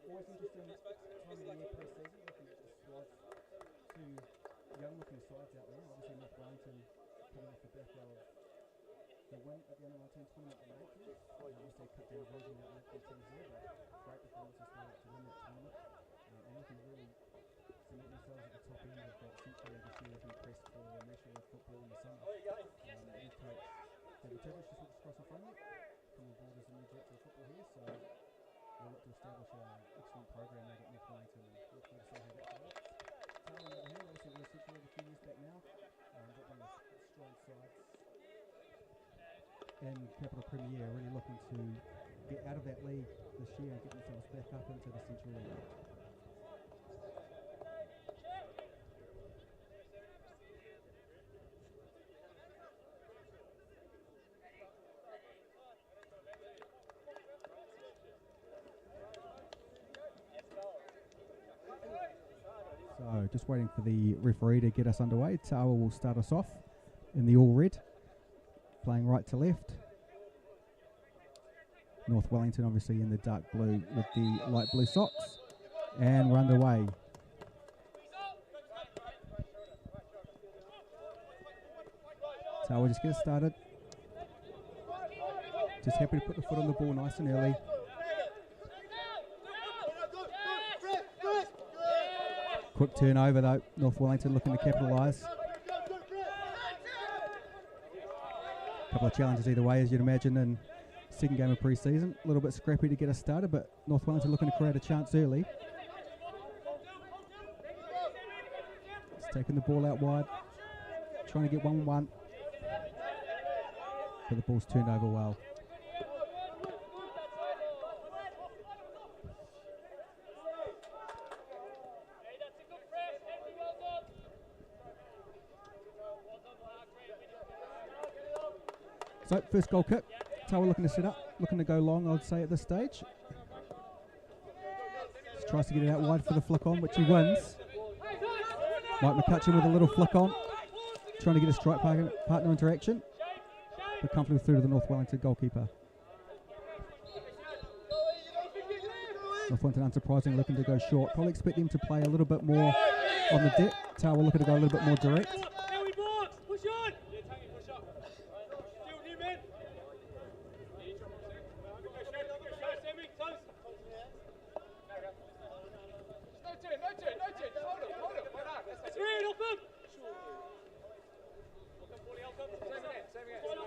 Always interesting time of the year pre-season, looking at the squad. Two young-looking sides out there. Obviously, North Wellington coming off the back of the win at the under-19 tournament in April. Obviously, a cut-down version of the teams there, but great performances to win that tournament. And looking to really cement themselves at the top end of that century this year, looking pressed for National League football in the summer. New coach David Tibbetts just looks across the front, coming on board as the new director of football here, so we'll look to establish an excellent program out at North Wellington and look forward to see how that develops. Tawa on the other hand, obviously was situated a few years back now, got one of the strong sides in Capital Premier, really looking to get out of that league this year and get themselves back up into the Central League. So just waiting for the referee to get us underway. Tawa will start us off in the all red, playing right to left. North Wellington obviously in the dark blue with the light blue socks. And we're underway. Tawa just get started. Just happy to put the foot on the ball nice and early. Quick turnover though, North Wellington looking to capitalise. Couple of challenges either way, as you'd imagine, in second game of pre-season. A little bit scrappy to get us started, but North Wellington looking to create a chance early. Just taking the ball out wide, trying to get 1-1. But the ball's turned over well. So, first goal kick. Tawa looking to set up, looking to go long, I would say, at this stage. Just tries to get it out wide for the flick on, which he wins. Mike McCutcheon with a little flick on, trying to get a strike partner interaction, but comfortably through to the North Wellington goalkeeper. North Wellington, unsurprisingly, looking to go short. Probably expect them to play a little bit more on the deck. Tawa looking to go a little bit more direct.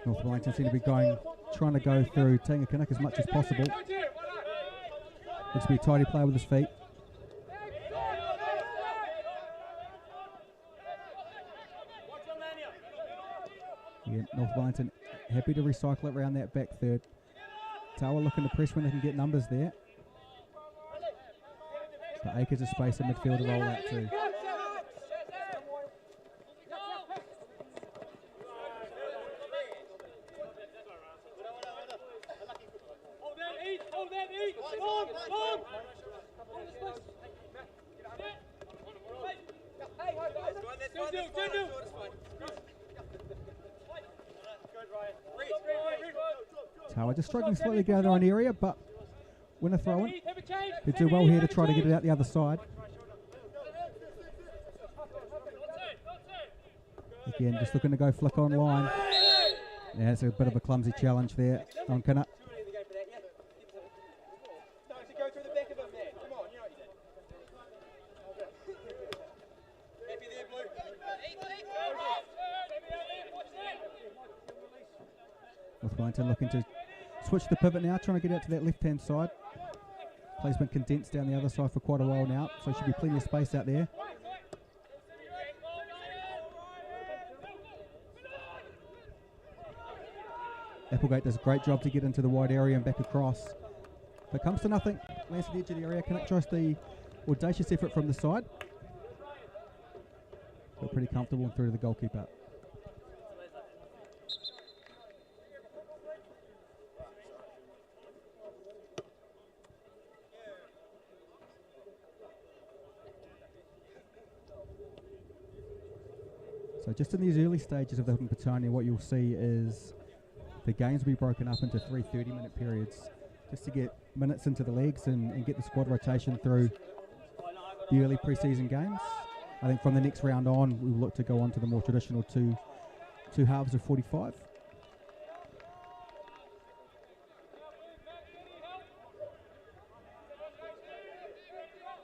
North Wellington seem to be trying to go through Tanga Kanak as much as possible. Looks to be a tidy player with his feet. Yeah, North Wellington happy to recycle it around that back third. Tawa looking to press when they can get numbers there. But acres of space in midfield to roll out too. Tawa just struggling slightly to get out of their own area, but win a throw in. They do well here to try to get it out the other side. Again, just looking to go flick on line. Yeah, it's a bit of a clumsy challenge there on Kinnup. North Wellington looking to switch the pivot now, trying to get out to that left-hand side. Play's been condensed down the other side for quite a while now, so should be plenty of space out there. Applegate does a great job to get into the wide area and back across. But comes to nothing, lands at the edge of the area. Canuck tries the audacious effort from the side. But pretty comfortable and through to the goalkeeper. So just in these early stages of the Hilton Petone, what you'll see is the games will be broken up into 3 30-minute periods. just to get minutes into the legs and get the squad rotation through the early pre-season games. I think from the next round on, we'll look to go on to the more traditional two halves of 45.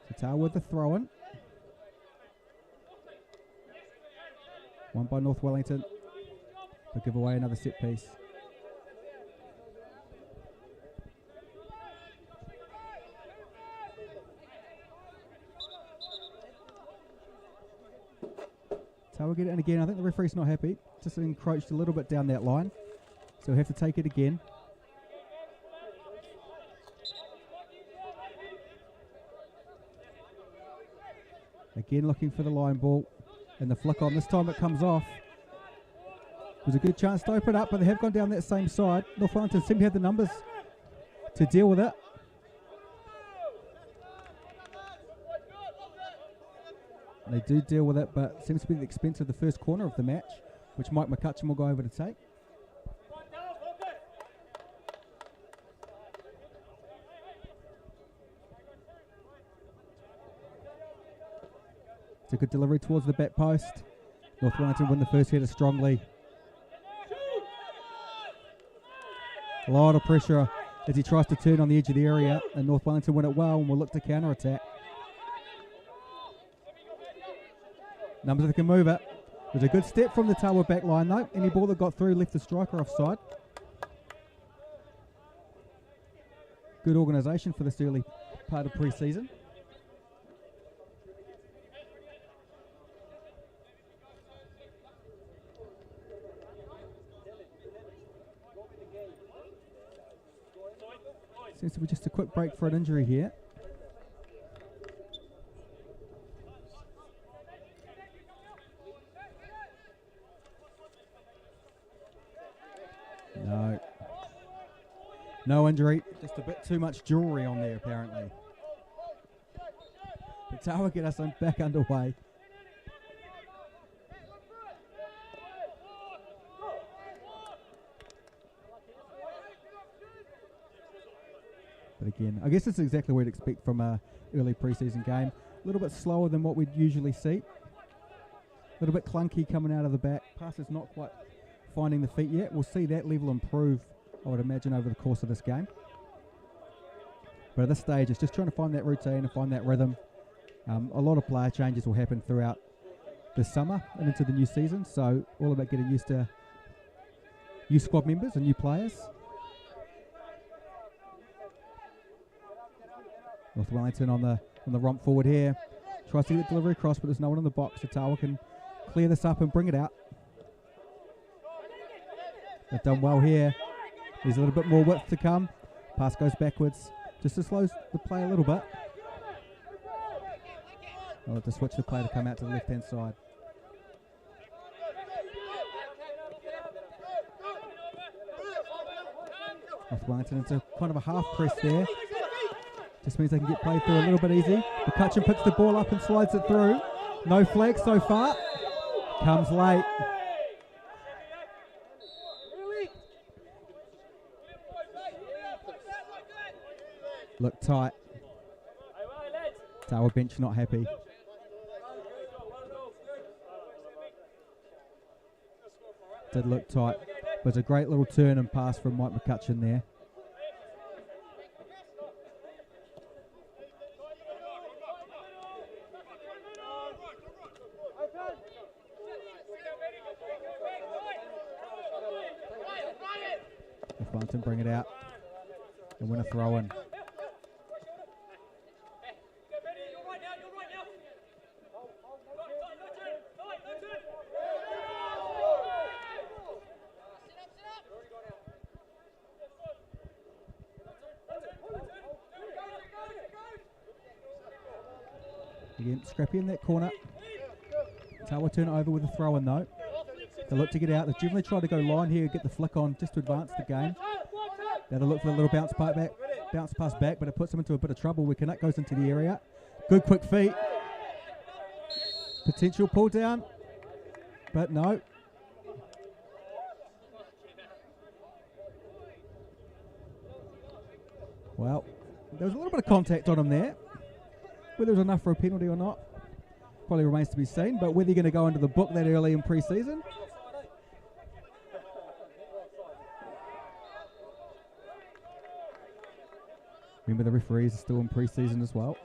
So Tawa with the throw-in. One by North Wellington. They'll give away another set piece. Tawa get it in again. I think the referee's not happy. Just encroached a little bit down that line. So he'll have to take it again. Again looking for the line ball. And the flick on. This time it comes off. It was a good chance to open up, but they have gone down that same side. North Wellington seem to have the numbers to deal with it. They do deal with it, but it seems to be at the expense of the first corner of the match, which Mike McCutcheon will go over to take. It's a good delivery towards the back post. North Wellington win the first header strongly. A lot of pressure as he tries to turn on the edge of the area, and North Wellington win it well and will look to counter-attack. Numbers that can move it. It was a good step from the Tawa back line though. Any ball that got through left the striker offside. Good organisation for this early part of pre-season. Seems to be just a quick break for an injury here. No injury, just a bit too much jewellery on there apparently. The Tawa get us back underway. But again, I guess it's exactly what we'd expect from a early pre-season game. A little bit slower than what we'd usually see. A little bit clunky coming out of the back. Passes not quite finding the feet yet. We'll see that level improve, I would imagine, over the course of this game. But at this stage, it's just trying to find that routine and find that rhythm. A lot of player changes will happen throughout the summer and into the new season, so all about getting used to new squad members and new players. North Wellington on the romp forward here. Tries to get the delivery across, but there's no one in the box, so Tawa can clear this up and bring it out. They've done well here. There's a little bit more width to come. Pass goes backwards, just to slow the play a little bit. I'll have to switch the play to come out to the left-hand side. North Wellington into kind of a half press there. Just means they can get played through a little bit easy. McCutcheon picks the ball up and slides it through. No flag so far. Comes late. Look tight. Tawa bench not happy. Did look tight. But it's a great little turn and pass from Mike McCutcheon there. Wellington bring it out and win a throw-in. Again, scrappy in that corner. Tawa turn it over with a throw-in though. They look to get out. They generally try to go line here, get the flick on just to advance the game. Now they look for a little bounce pass back, but it puts them into a bit of trouble. Where Canuck goes into the area. Good quick feet. Potential pull down, but no. Well, there was a little bit of contact on him there. Whether it was enough for a penalty or not probably remains to be seen, but whether you're going to go into the book that early in pre-season. Remember, the referees are still in pre-season as well.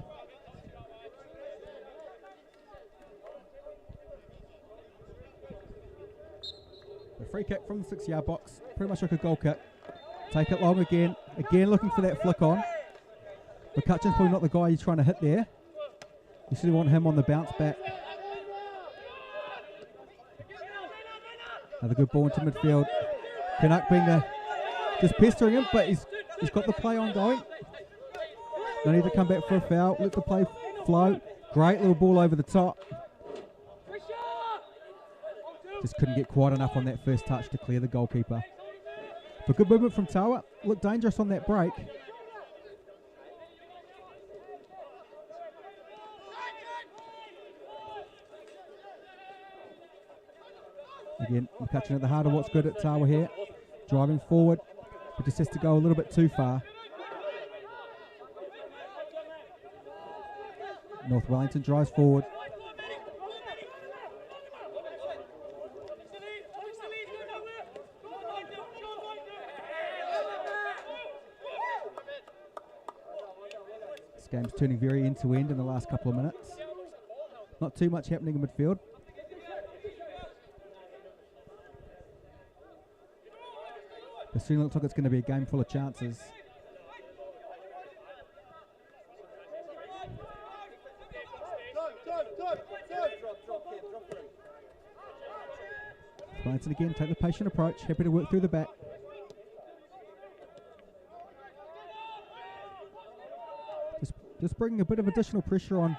The free kick from the 6-yard box, pretty much like a goal kick. Take it long again. Again looking for that flick on. McCutcheon's probably not the guy you're trying to hit there. You still want him on the bounce back. Another good ball into midfield. Canuck being just pestering him, but he's got the play ongoing. No need to come back for a foul. Let the play flow. Great little ball over the top. Just couldn't get quite enough on that first touch to clear the goalkeeper. But good movement from Tawa. Looked dangerous on that break. Again, McCutcheon at the heart of what's good at Tawa here. Driving forward, but just has to go a little bit too far. North Wellington drives forward. This game's turning very end-to-end in the last couple of minutes. Not too much happening in midfield. It certainly looks like it's going to be a game full of chances. Wellington again, take the patient approach, happy to work through the back. Just bringing a bit of additional pressure on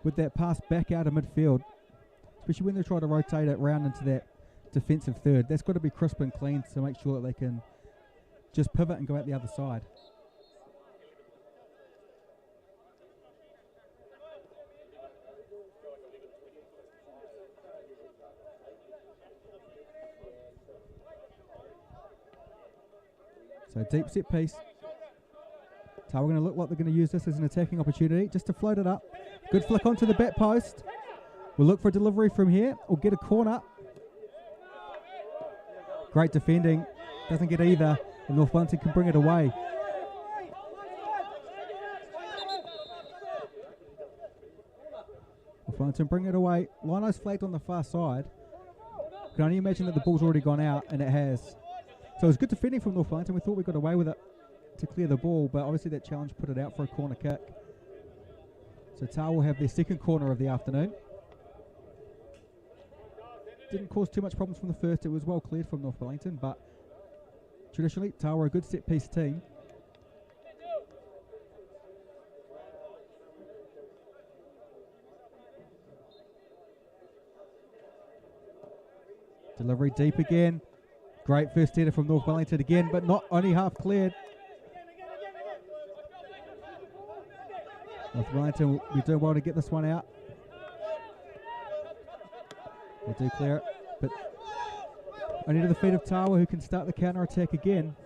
with that pass back out of midfield, especially when they try to rotate it round into that defensive third. That's got to be crisp and clean to make sure that they can just pivot and go out the other side. So deep set piece. Tawa going to look like they're going to use this as an attacking opportunity just to float it up. Good flick onto the back post. We'll look for a delivery from here or get a corner. Great defending. Doesn't get either. And North Wellington can bring it away. North Wellington bring it away. Lino's flagged on the far side. Can only imagine that the ball's already gone out, and it has. So it was good defending from North Wellington. We thought we got away with it to clear the ball, but obviously that challenge put it out for a corner kick. So Tawa will have their second corner of the afternoon. Didn't cause too much problems from the first. It was well cleared from North Wellington, but traditionally Tawa are a good set piece team. Delivery deep again. Great first header from North Wellington again, but not only half cleared. North Wellington will be doing well to get this one out. They do clear it, but only to the feet of Tawa, who can start the counter-attack again.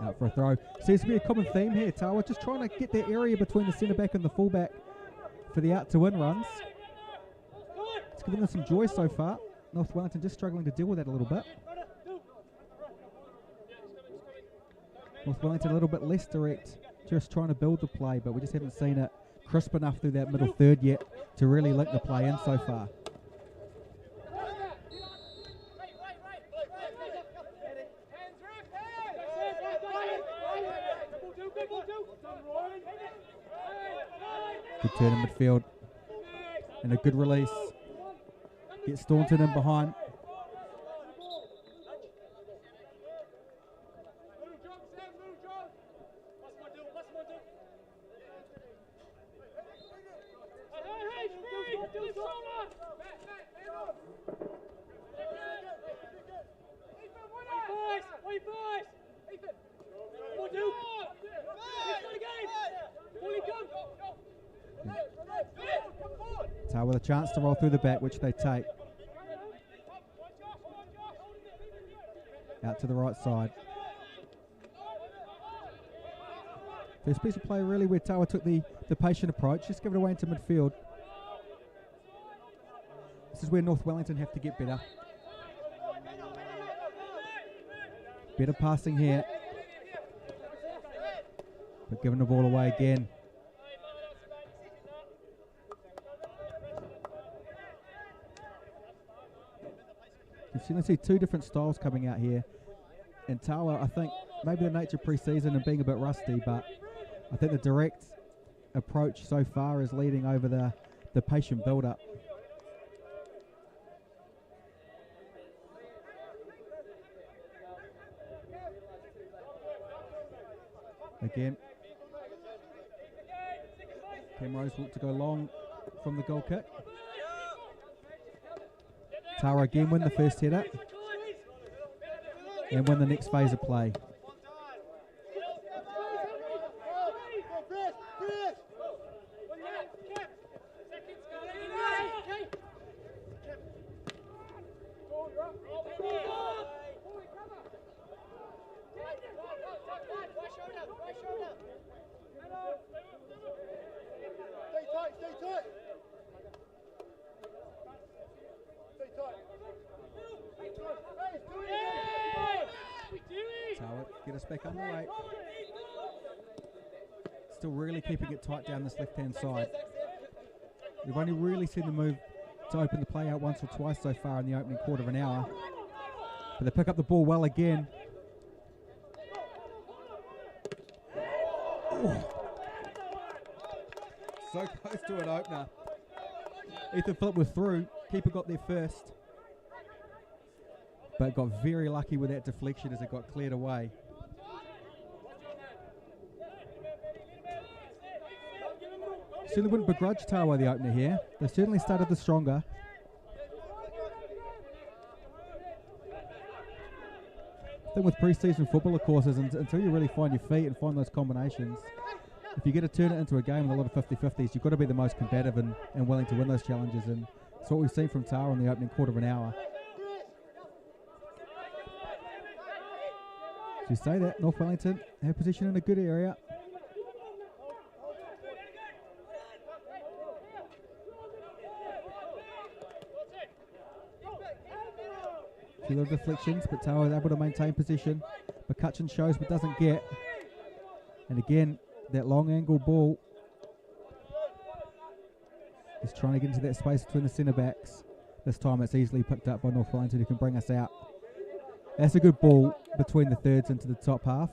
Out for a throw. Seems to be a common theme here. Tawa just trying to get that area between the centre-back and the full-back for the out-to-win runs. It's giving them some joy so far. North Wellington just struggling to deal with that a little bit. North Wellington a little bit less direct, just trying to build the play, but we just haven't seen it crisp enough through that middle third yet to really link the play in so far. Good turn in midfield and a good release. Gets Staunton in behind. Tawa with a chance to roll through the back, which they take. Out to the right side. First piece of play really where Tawa took the patient approach. Just give it away into midfield. This is where North Wellington have to get better. Better passing here. But giving the ball away again. You can see two different styles coming out here. And Tawa, I think, maybe the nature of pre-season and being a bit rusty, but I think the direct approach so far is leading over the patient build-up. Again, Penrose want to go long from the goal kick. Tawa again win the first header and win the next phase of play. Get us back underway. Still really keeping it tight down this left-hand side. We've only really seen the move to open the play out once or twice so far in the opening quarter of an hour. But they pick up the ball well again. Ooh. So close to an opener. Ethan Phillip was through. Keeper got there first. But got very lucky with that deflection as it got cleared away. Certainly wouldn't begrudge Tawa the opener here. They certainly started the stronger. The thing with pre-season football, of course, is until you really find your feet and find those combinations, if you get to turn it into a game with a lot of 50-50s, you've got to be the most combative and willing to win those challenges. And that's what we've seen from Tawa in the opening quarter of an hour. To say that, North Wellington have position in a good area. A few little deflections, but Tawa is able to maintain position. McCutcheon shows but doesn't get. And again, that long angle ball is trying to get into that space between the centre backs. This time it's easily picked up by North Wellington, who can bring us out. That's a good ball between the thirds into the top half.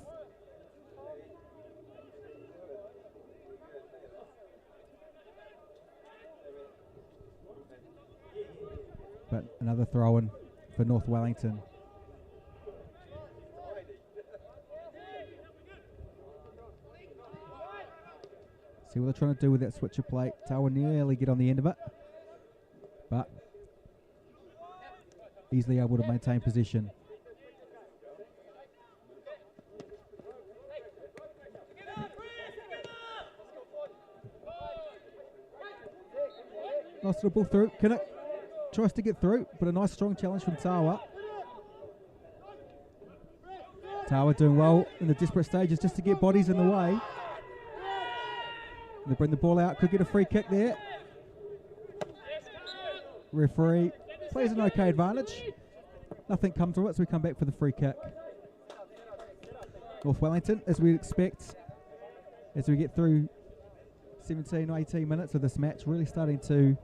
But another throw in for North Wellington. See what they're trying to do with that switcher plate. Tawa nearly get on the end of it, but easily able to maintain position. Nice little ball through. Kinnock tries to get through, but a nice strong challenge from Tawa. Tawa doing well in the desperate stages just to get bodies in the way. They bring the ball out, could get a free kick there. Referee plays an okay advantage. Nothing comes of it, so we come back for the free kick. North Wellington, as we expect, as we get through 17 or 18 minutes of this match, really starting to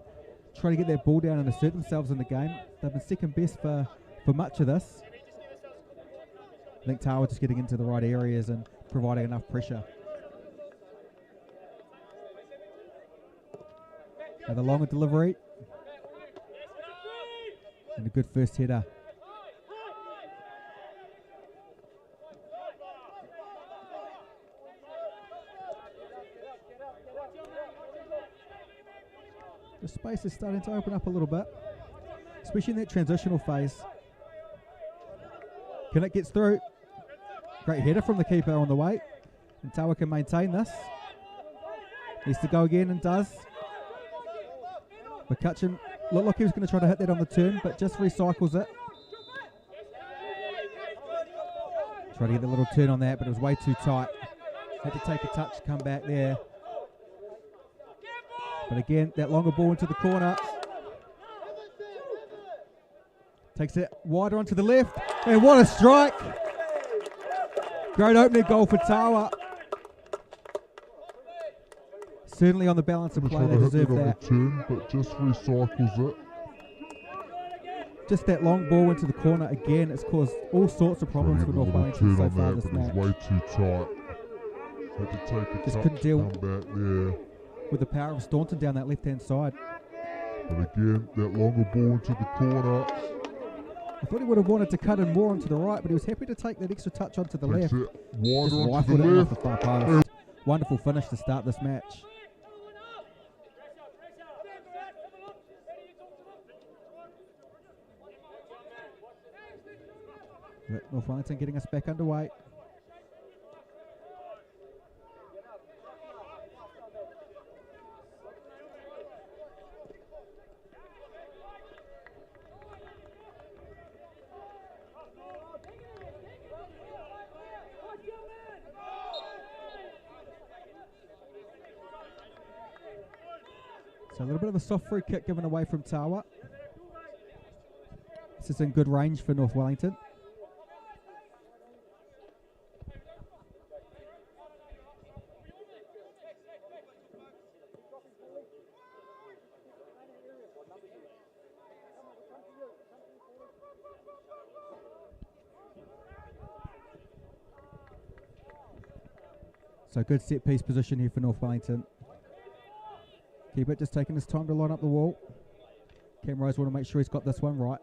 try to get that ball down and assert themselves in the game. They've been second best for much of this. I think Tawa just getting into the right areas and providing enough pressure. Another longer delivery. And a good first header. The space is starting to open up a little bit, especially in that transitional phase. Kinnock gets through. Great header from the keeper on the way. And Tawa can maintain this. Needs to go again and does. McCutcheon looked like he was going to try to hit that on the turn, but just recycles it. Tried to get the little turn on that, but it was way too tight. Had to take a touch to come back there. But again, that longer ball into the corner. Takes it wider onto the left. And what a strike! Great opening goal for Tawa. Certainly on the balance of play, they deserve that. Turn, but just recycles it. Just that long ball into the corner again. It's caused all sorts of problems for North Wellington so far this match. It was way too tight. Had to take a just touch, couldn't deal come back there. with the power of Staunton down that left-hand side. But again, that longer ball into the corner. I thought he would have wanted to cut in more onto the right, but he was happy to take that extra touch onto the left. It wider just onto rifled the it off left. the far post. Wonderful finish to start this match. But North Wellington getting us back underway. So a little bit of a soft free kick given away from Tawa. This is in good range for North Wellington. So good set piece position here for North Wellington. Keep it, just taking his time to line up the wall. Cam Rose want to make sure he's got this one right.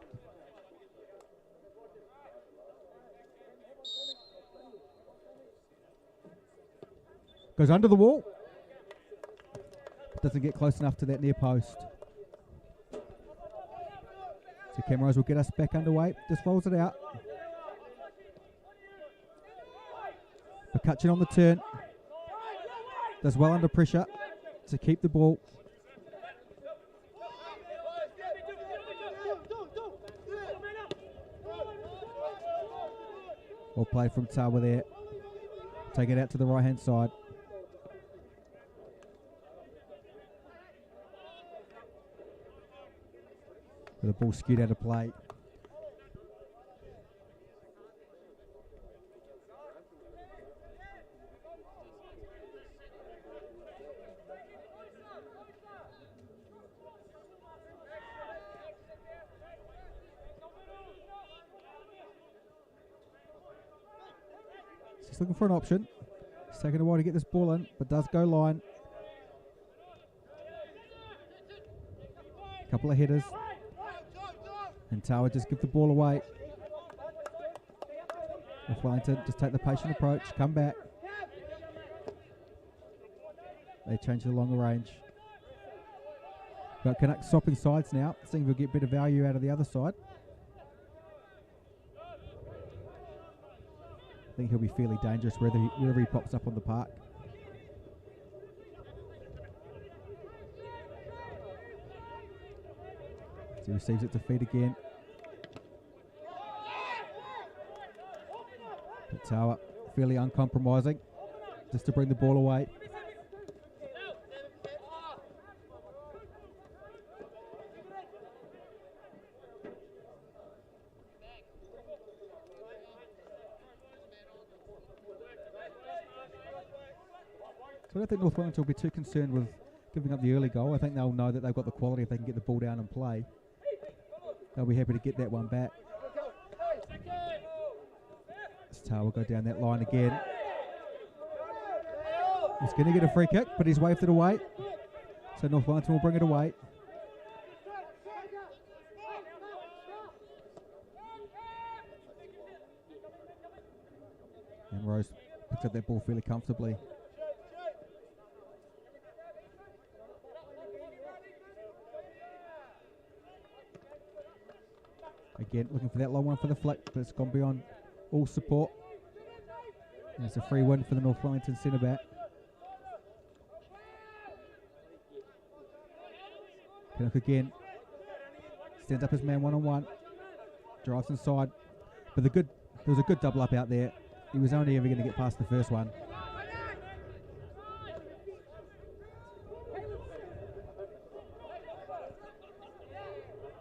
Goes under the wall. Doesn't get close enough to that near post. So Cam Rose will get us back underway. Just rolls it out. McCutcheon on the turn. Does well under pressure to keep the ball. Well played from Tawa there. Take it out to the right hand side. With the ball skewed out of play. He's looking for an option. It's taking a while to get this ball in, but does go line. Couple of headers. And Tawa just give the ball away. North Wellington just take the patient approach, come back. They change the longer range. Got Canucks swapping sides now, seeing if we'll get better value out of the other side. I think he'll be fairly dangerous wherever he pops up on the park. So he receives it to feet again. But Tawa fairly uncompromising, just to bring the ball away. So I don't think North Wellington will be too concerned with giving up the early goal. I think they'll know that they've got the quality if they can get the ball down and play. They'll be happy to get that one back. This Tawa will go down that line again. He's going to get a free kick, but he's waved it away. So North Wellington will bring it away. And Rose picks up that ball fairly comfortably. Again, looking for that long one for the flick, but it's gone beyond all support. And it's a free win for the North Wellington centre-back. Pinnock again. Stands up his man one-on-one. Drives inside. But there was a good double up out there. he was only ever going to get past the first one.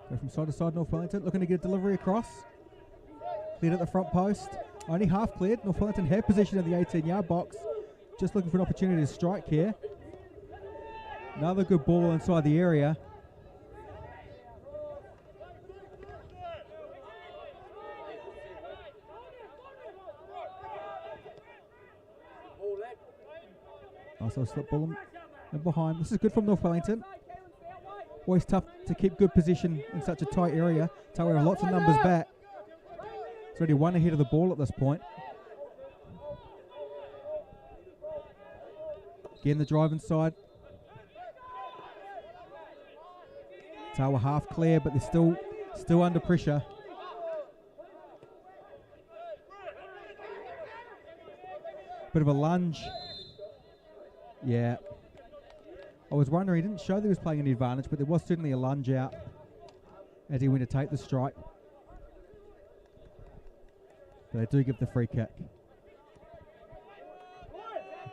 Go from side to side, North Wellington, looking to get a delivery across. Cleared at the front post. Only half cleared. North Wellington have possession in the 18-yard box. Just looking for an opportunity to strike here. Another good ball inside the area. Also slip ball and behind. This is good from North Wellington. Always tough to keep good position in such a tight area. Tawa have lots of numbers back. It's already one ahead of the ball at this point. Again, the drive inside. Tawa half clear, but they're still under pressure. Bit of a lunge. Yeah. I was wondering, he didn't show that he was playing any advantage, but there was certainly a lunge out as he went to take the strike. But they do give the free kick.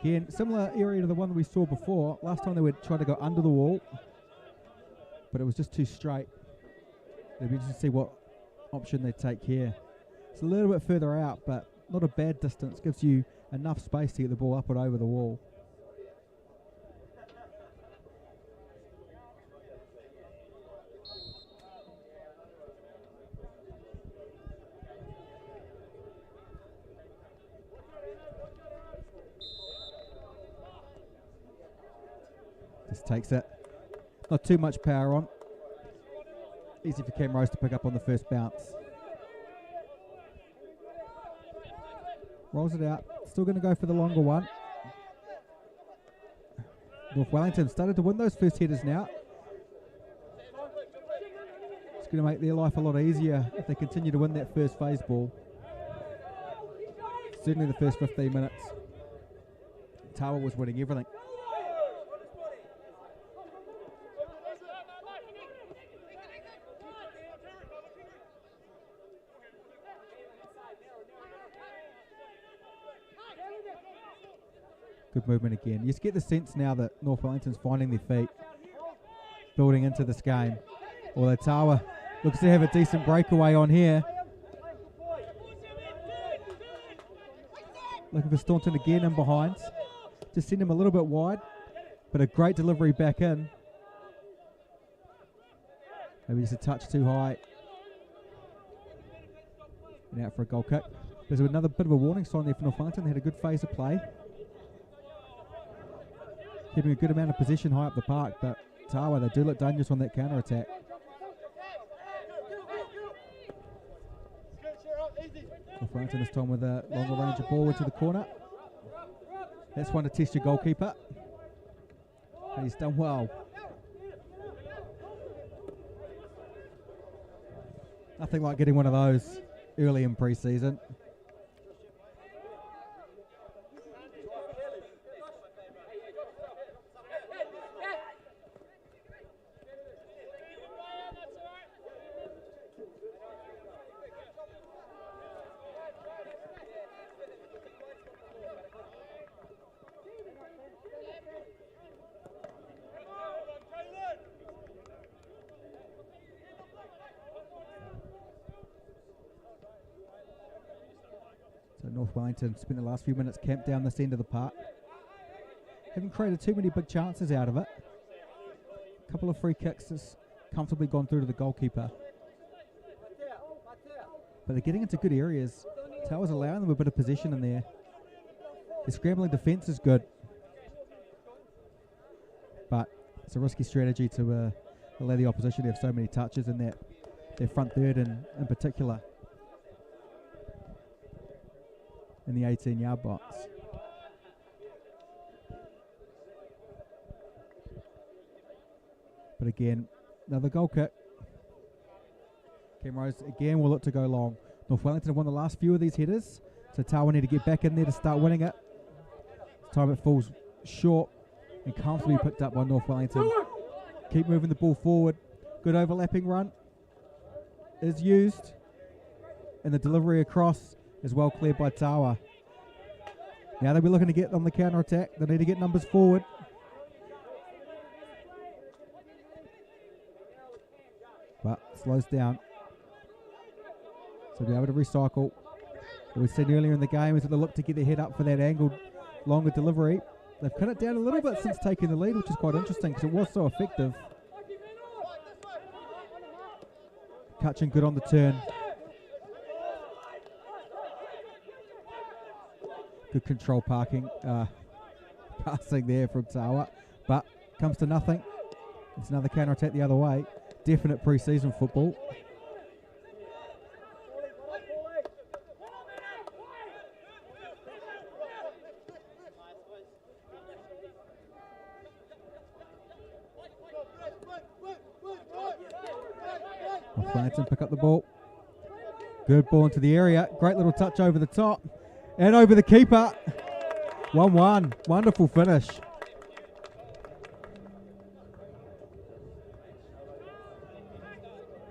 Again, similar area to the one that we saw before. Last time they would try to go under the wall, but it was just too straight. It'll be interesting to see what option they take here. It's a little bit further out, but not a bad distance. Gives you enough space to get the ball up and over the wall. Just takes it. Not too much power on. Easy for Cam Rose to pick up on the first bounce. Rolls it out. Still going to go for the longer one. North Wellington started to win those first headers now. It's going to make their life a lot easier if they continue to win that first phase ball. Certainly the first 15 minutes. Tawa was winning everything. Good movement again. You just get the sense now that North Wellington's finding their feet, building into this game. Although Tawa looks to have a decent breakaway on here. Looking for Staunton again in behind. Just send him a little bit wide, but a great delivery back in. Maybe just a touch too high. And out for a goal kick. There's another bit of a warning sign there for North Wellington. They had a good phase of play. Keeping a good amount of possession high up the park, but Tawa, they do look dangerous on that counter-attack. North Wellington this time with a longer range of ball into the corner. That's one to test your goalkeeper. And he's done well. Nothing like getting one of those early in pre-season. North Wellington spent the last few minutes camped down this end of the park. Haven't created too many big chances out of it. A couple of free kicks has comfortably gone through to the goalkeeper. But they're getting into good areas. Tawa's allowing them a bit of possession in there. Their scrambling defence is good. But it's a risky strategy to allow the opposition to have so many touches in their front third in particular. In the 18-yard box. But again, another goal kick. Cam Rose again will look to go long. North Wellington have won the last few of these headers, so Tawa need to get back in there to start winning it. This time it falls short and comfortably picked up by North Wellington. Keep moving the ball forward. Good overlapping run is used, and the delivery across is well cleared by Tawa. Now they'll be looking to get on the counter-attack. They need to get numbers forward. But slows down. So be able to recycle. What we've seen earlier in the game is that they look to get their head up for that angled longer delivery. They've cut it down a little bit since taking the lead, which is quite interesting because it was so effective. Cutchin good on the turn. Good control passing there from Tawa, but comes to nothing. It's another counter-attack the other way. Definite pre-season football. Wellington pick up the ball. Good ball into the area. Great little touch over the top. And over the keeper. 1-1. Wonderful finish.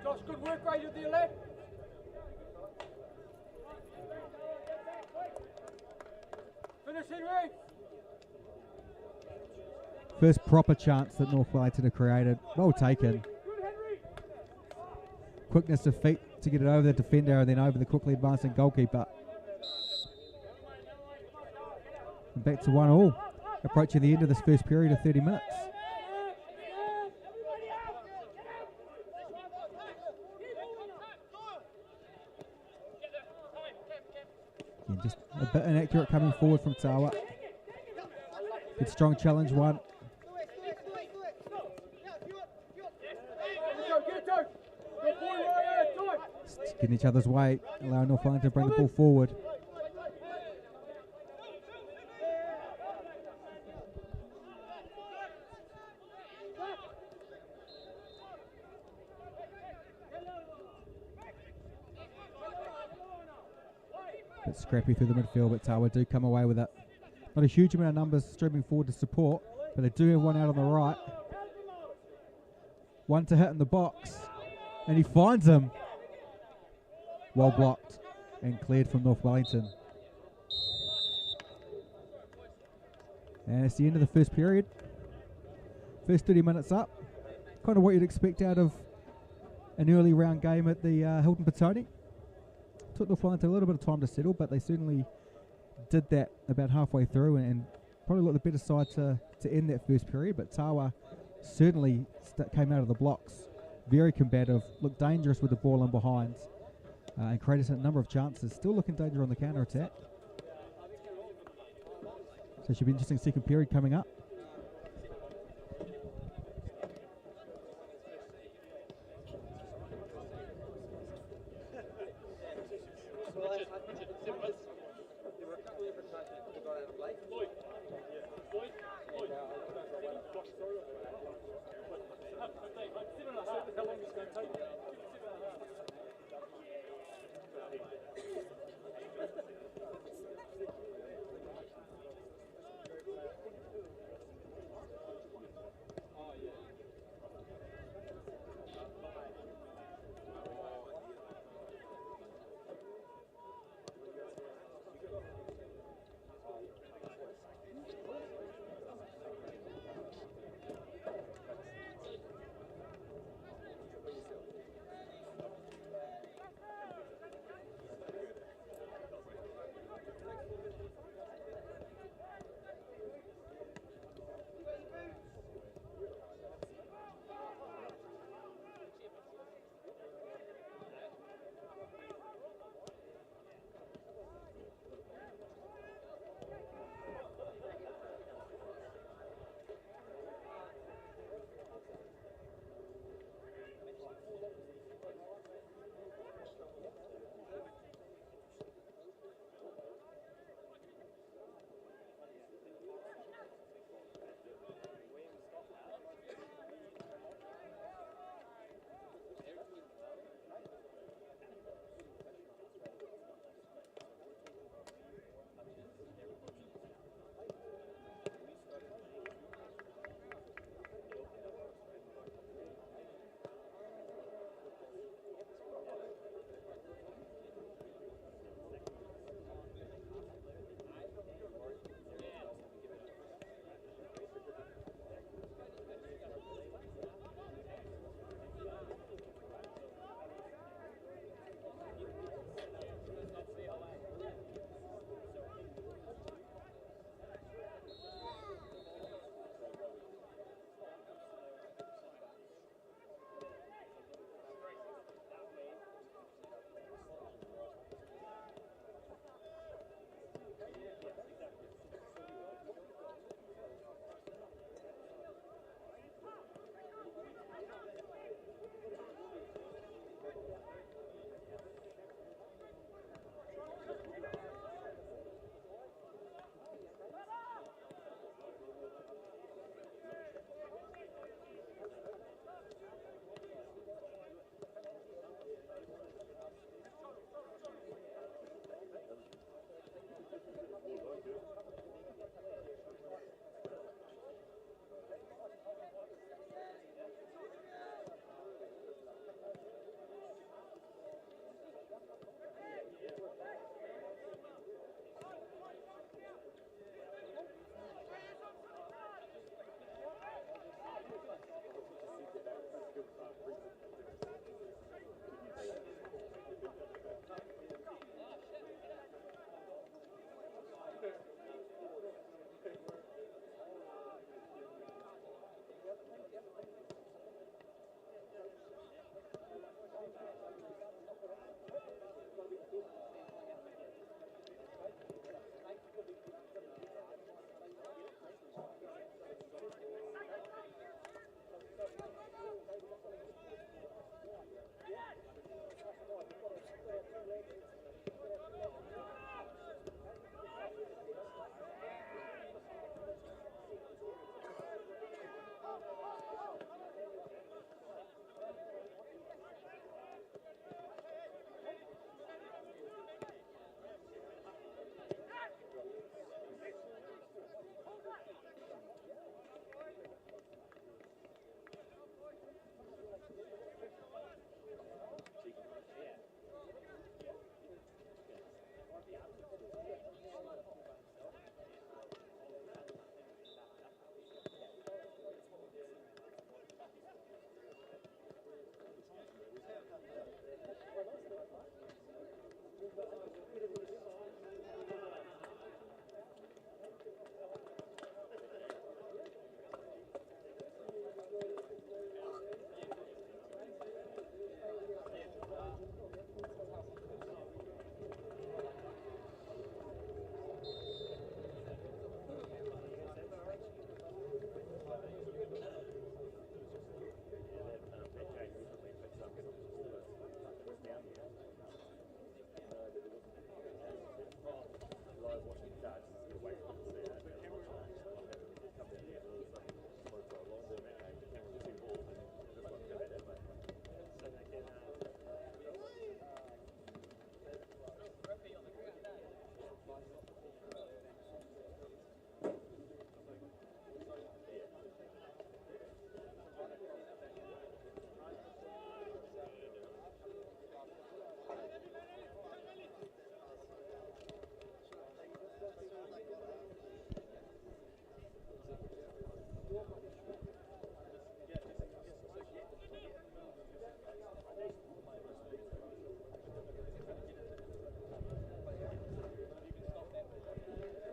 Josh, good work right with your left. Finish, Henry. First proper chance that North Wellington have created. Well taken. Quickness of feet to get it over the defender and then over the quickly advancing goalkeeper. And back to 1-1, approaching the end of this first period of 30 minutes. Yeah, just a bit inaccurate coming forward from Tawa. Good strong challenge one. Just getting each other's way, allowing North Wellington to bring the ball forward. Bit scrappy through the midfield, but Tawa do come away with it. Not a huge amount of numbers streaming forward to support, but they do have one out on the right. One to hit in the box, and he finds him. Well blocked and cleared from North Wellington. And it's the end of the first period. First 30 minutes up. Kind of what you'd expect out of an early round game at the Hilton Petone. Took North Wellington a little bit of time to settle, but they certainly did that about halfway through and probably looked the better side to end that first period. But Tawa certainly came out of the blocks. Very combative, looked dangerous with the ball in behind. And created a number of chances. Still looking danger on the counter-attack. So it should be an interesting second period coming up.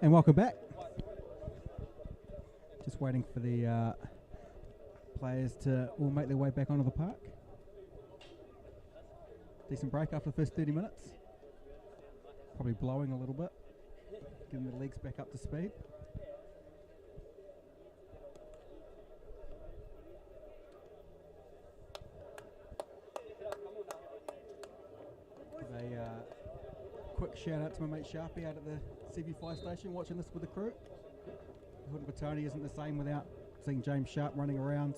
And welcome back. Just waiting for the players to all make their way back onto the park. Decent break after the first 30 minutes. Probably blowing a little bit, getting the legs back up to speed. Quick shout out to my mate Sharpie out at the CV5 station watching this with the crew. Hilton Petone isn't the same without seeing James Sharp running around,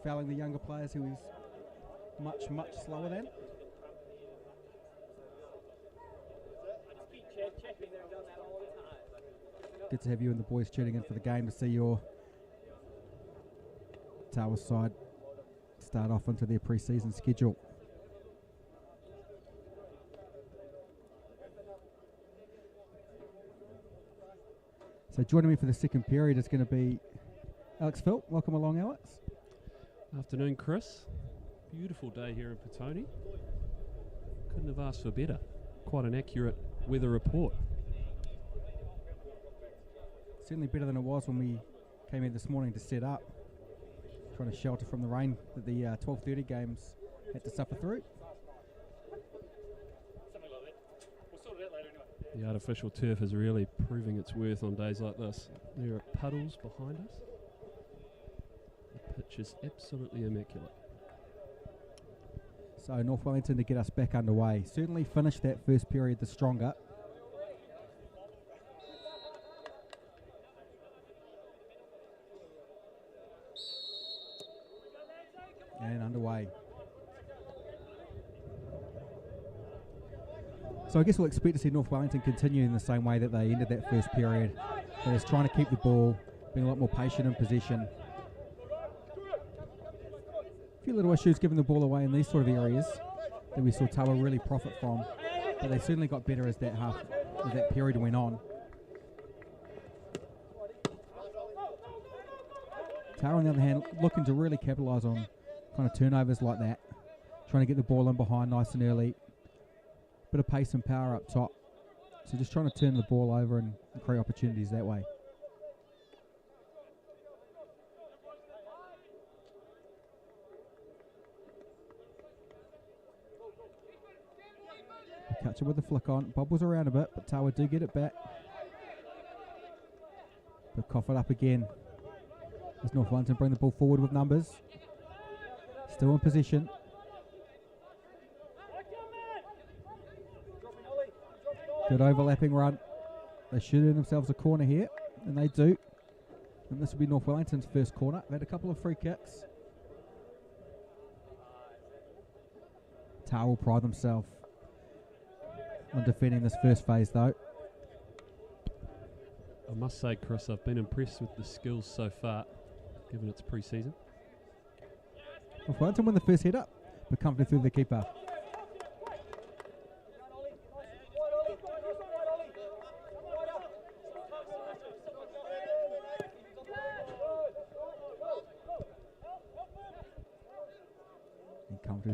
fouling the younger players who he's much slower than. Good to have you and the boys tuning in for the game to see your Tawa side start off into their pre-season schedule. So joining me for the second period is going to be Alex Phil. Welcome along, Alex. Afternoon, Chris. Beautiful day here in Petone. Couldn't have asked for better. Quite an accurate weather report. Certainly better than it was when we came in this morning to set up, trying to shelter from the rain that the 12:30 games had to suffer through. The artificial turf is really proving its worth on days like this. There are puddles behind us. The pitch is absolutely immaculate. So North Wellington to get us back underway. Certainly finished that first period the stronger. And underway. So I guess we'll expect to see North Wellington continue in the same way that they ended that first period. That is trying to keep the ball, being a lot more patient in possession. A few little issues giving the ball away in these sort of areas that we saw Tawa really profit from, but they certainly got better as that period went on. Tawa, on the other hand, looking to really capitalise on kind of turnovers like that, trying to get the ball in behind nice and early. Bit of pace and power up top. So just trying to turn the ball over and create opportunities that way. Catch it with the flick on. Bobbles around a bit, but Tawa do get it back. But cough it up again. As North Wellington bring the ball forward with numbers. Still in position. Good overlapping run. They should earn themselves a corner here, and they do. And this will be North Wellington's first corner. They've had a couple of free kicks. Tawa will pride themselves on defending this first phase, though. I must say, Chris, I've been impressed with the skills so far, given it's pre-season. North Wellington win the first header, but comfortably through the keeper.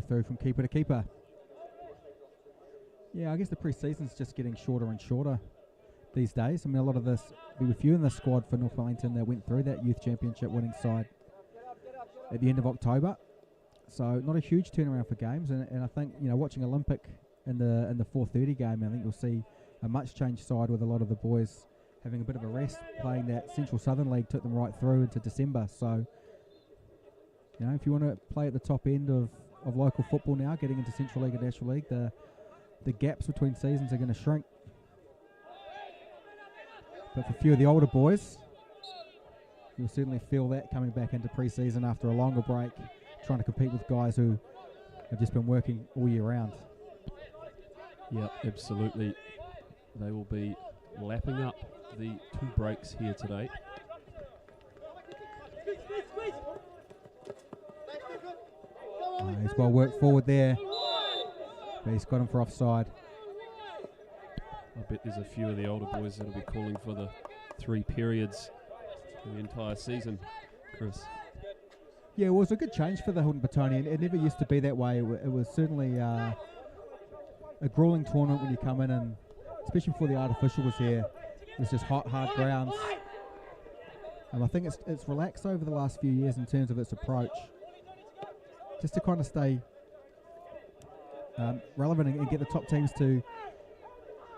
Through from keeper to keeper. Yeah, I guess the pre-season's just getting shorter and shorter these days. I mean, a lot of this, there were few in the squad for North Wellington that went through that youth championship winning side at the end of October. So not a huge turnaround for games, and I think, you know, watching Olympic in the 4:30 game, I think you'll see a much changed side with a lot of the boys having a bit of a rest, playing that Central Southern League took them right through into December. So, you know, if you want to play at the top end of local football now, getting into Central League and National League, the gaps between seasons are going to shrink. But for a few of the older boys, you'll certainly feel that coming back into pre-season after a longer break, trying to compete with guys who have just been working all year round. Yep, absolutely. They will be lapping up the 2 breaks here today. He's well worked forward there, but he's got him for offside. I bet there's a few of the older boys that'll be calling for the 3 periods for the entire season, Chris. Yeah, it was a good change for the Hilton Petone. It never used to be that way. It was certainly a grueling tournament when you come in, and especially before the artificial was here, It's just hot, hard grounds. And I think it's relaxed over the last few years in terms of its approach, just to kind of stay relevant and get the top teams to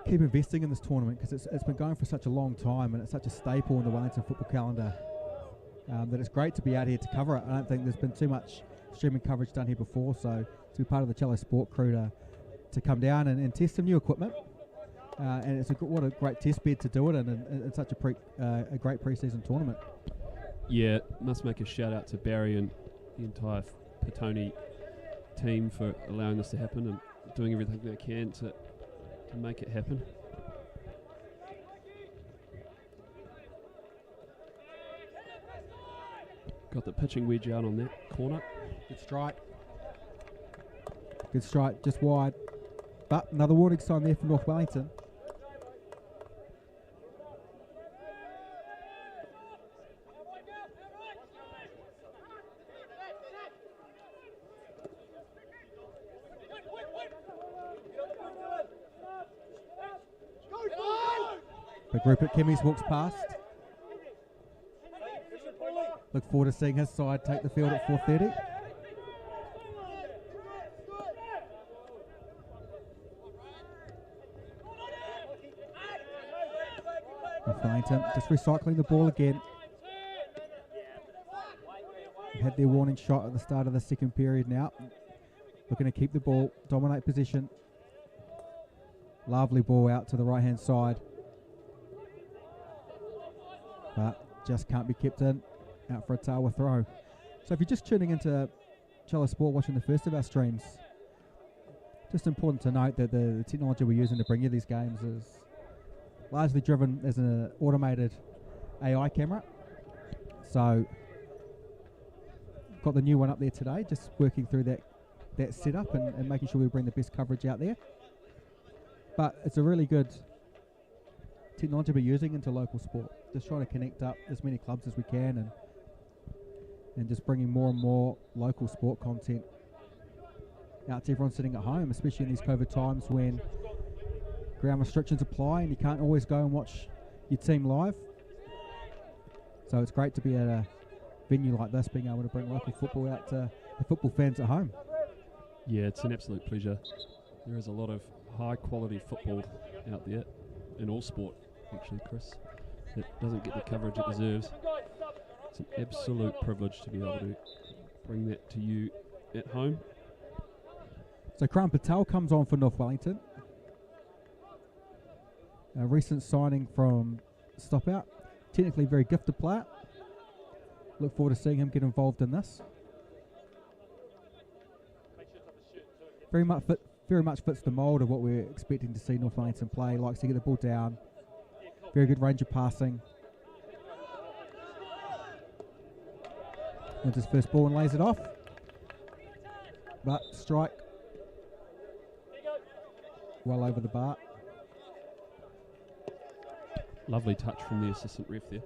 keep investing in this tournament, because it's been going for such a long time and it's such a staple in the Wellington football calendar that it's great to be out here to cover it. I don't think there's been too much streaming coverage done here before, so to be part of the Cello Sport crew to come down and test some new equipment. And it's what a great test bed to do it in such a great pre-season tournament. Yeah, must make a shout out to Barry and the entire Petone team for allowing this to happen and doing everything they can to make it happen. Got the pitching wedge out on that corner. Good strike. Good strike, just wide. But another warning sign there for North Wellington. Big Rupert Kimmies walks past. Look forward to seeing his side take the field at 4:30. Wellington just recycling the ball again. They had their warning shot at the start of the second period now. Looking to keep the ball, dominate position. Lovely ball out to the right-hand side. But just can't be kept in. Out for a Tawa throw. So if you're just tuning into Cello Sport, watching the first of our streams, just important to note that the technology we're using to bring you these games is largely driven as an automated AI camera. So got the new one up there today, just working through that setup and making sure we bring the best coverage out there. But it's a really good technology we're using into local sport. Just trying to connect up as many clubs as we can and just bringing more and more local sport content out to everyone sitting at home, especially in these COVID times when ground restrictions apply and you can't always go and watch your team live. So it's great to be at a venue like this, being able to bring local football out to the football fans at home. Yeah, it's an absolute pleasure. There is a lot of high quality football out there in all sport, actually, Chris, that doesn't get the coverage it deserves. It's an absolute privilege to be able to bring that to you at home. So Kran Patel comes on for North Wellington. A recent signing from Stopout. Technically very gifted player. Look forward to seeing him get involved in this. Very much fits the mould of what we're expecting to see North Wellington play. Likes to get the ball down. Very good range of passing. Wins his first ball and lays it off. But strike. Well over the bar. Lovely touch from the assistant ref there.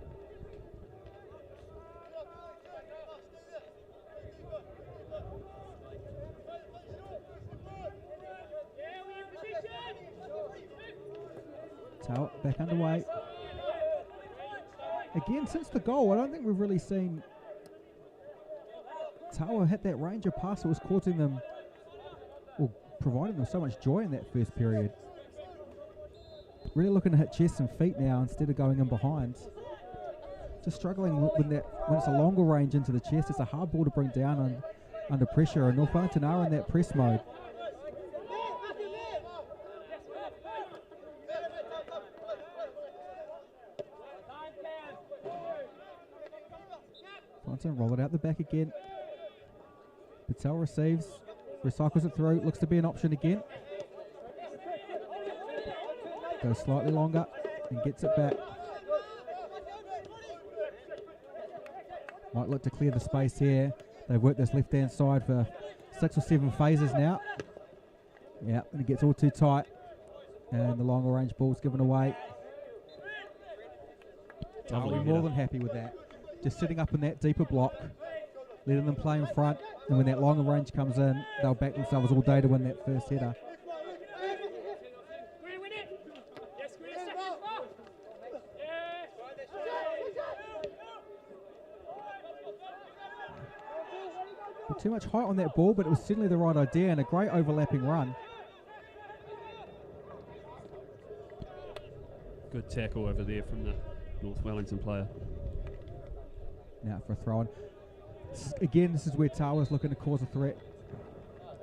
Tawa back underway. Again, since the goal, I don't think we've really seen Tawa hit that range of pass that was causing them, or providing them so much joy in that first period. Really looking to hit chest and feet now instead of going in behind. Just struggling when it's a longer range into the chest. It's a hard ball to bring down under pressure, and North Wellington are in that press mode. Wellington roll it out the back again. Patel receives, recycles it through, looks to be an option again. Goes slightly longer and gets it back. Might look to clear the space here. They've worked this left-hand side for 6 or 7 phases now. Yeah, and it gets all too tight. And the longer range ball's given away. Lovely We're more than happy with that. Just sitting up in that deeper block, letting them play in front, and when that longer range comes in, they'll back themselves all day to win that first header. Too much height on that ball, but it was certainly the right idea and a great overlapping run. Good tackle over there from the North Wellington player. Now for a throw in. Again, this is where Tawa's looking to cause a threat.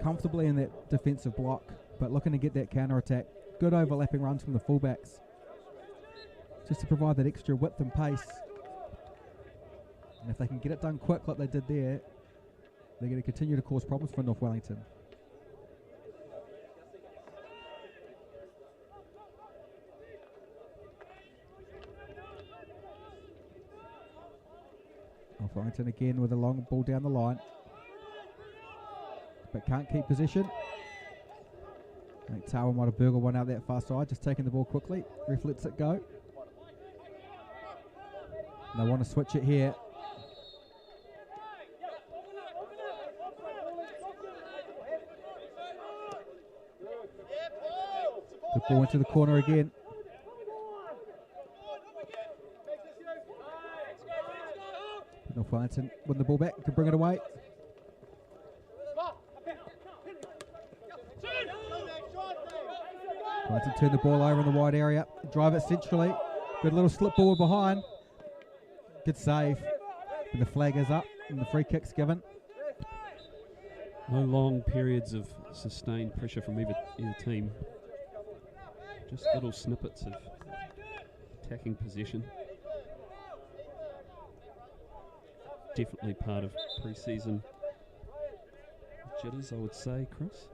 Comfortably in that defensive block, but looking to get that counter-attack. Good overlapping runs from the fullbacks. Just to provide that extra width and pace. And if they can get it done quick like they did there, they're going to continue to cause problems for North Wellington. North Wellington again with a long ball down the line. But can't keep possession. I think Tawa might have burgled one out that far side, just taking the ball quickly. Ref lets it go. And they want to switch it here. Good ball into the corner again. North Wellington win the ball back, can bring it away. Wellington turn the ball over in the wide area, drive it centrally. Good little slip ball behind. Good save. And the flag is up and the free kick's given. No long periods of sustained pressure from either team. Just little snippets of attacking possession. Definitely part of pre-season jitters, I would say, Chris.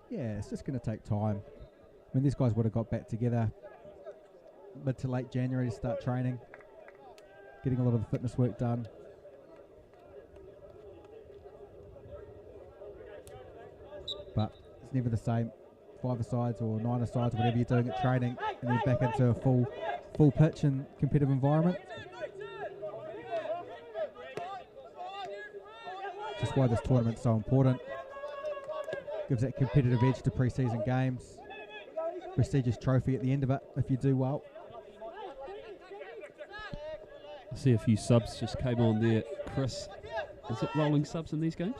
Yeah, it's just going to take time. I mean, these guys would have got back together mid to late January to start training, getting a lot of the fitness work done. But it's never the same. 5-a-sides or 9-a-sides, whatever you're doing at training, and then back into a full pitch and competitive environment. Just why this tournament's so important. Gives that competitive edge to pre-season games. Prestigious trophy at the end of it if you do well. I see a few subs just came on there. Chris, is it rolling subs in these games?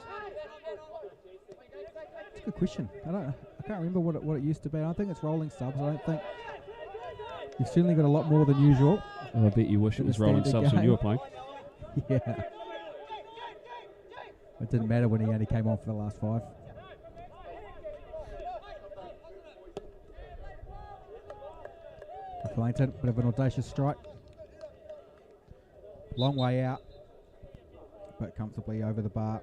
That's a good question. I can't remember what it used to be. I don't think it's rolling subs. I don't think you've certainly got a lot more than usual. Oh, I bet you wish it was rolling subs when you were playing. Yeah. It didn't matter when he only came on for the last 5. Wellington, bit of an audacious strike. Long way out, but comfortably over the bar.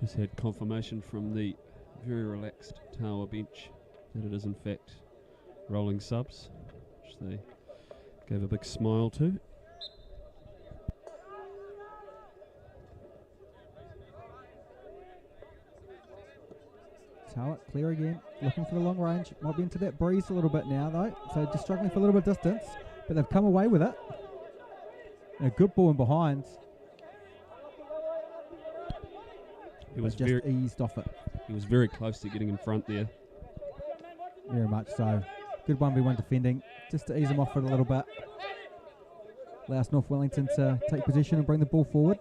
Just had confirmation from the very relaxed Tawa bench that it is in fact rolling subs, which they gave a big smile to. Tawa clear again, looking for the long range. Might be into that breeze a little bit now though, so just struggling for a little bit of distance, but they've come away with it. And a good ball in behind. He was just eased off it. He was very close to getting in front there. Very much so. Good 1v1 defending, just to ease them off it a little bit. Allows North Wellington to take possession and bring the ball forward.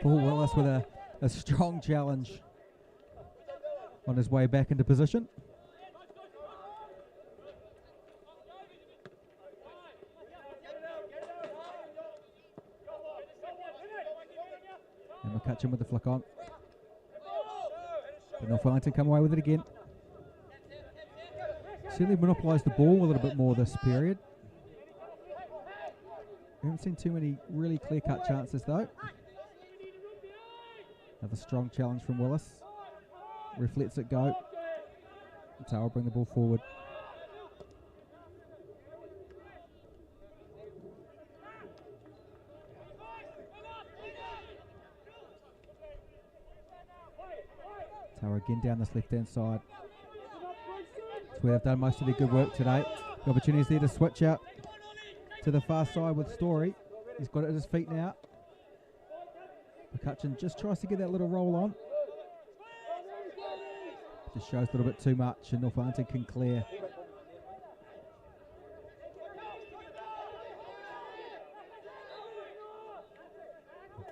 Paul Willis with a strong challenge on his way back into position. And McCutcheon with the flick on. But North Wellington come away with it again. Certainly monopolised the ball a little bit more this period. We haven't seen too many really clear-cut chances though. Another strong challenge from Willis. Ref lets it go. Tawa bring the ball forward. Tawa again down this left-hand side. That's where they've done most of their good work today. The opportunity's there to switch out to the far side with Story. He's got it at his feet now. McCutcheon just tries to get that little roll on. Just shows a little bit too much, and North Wellington can clear.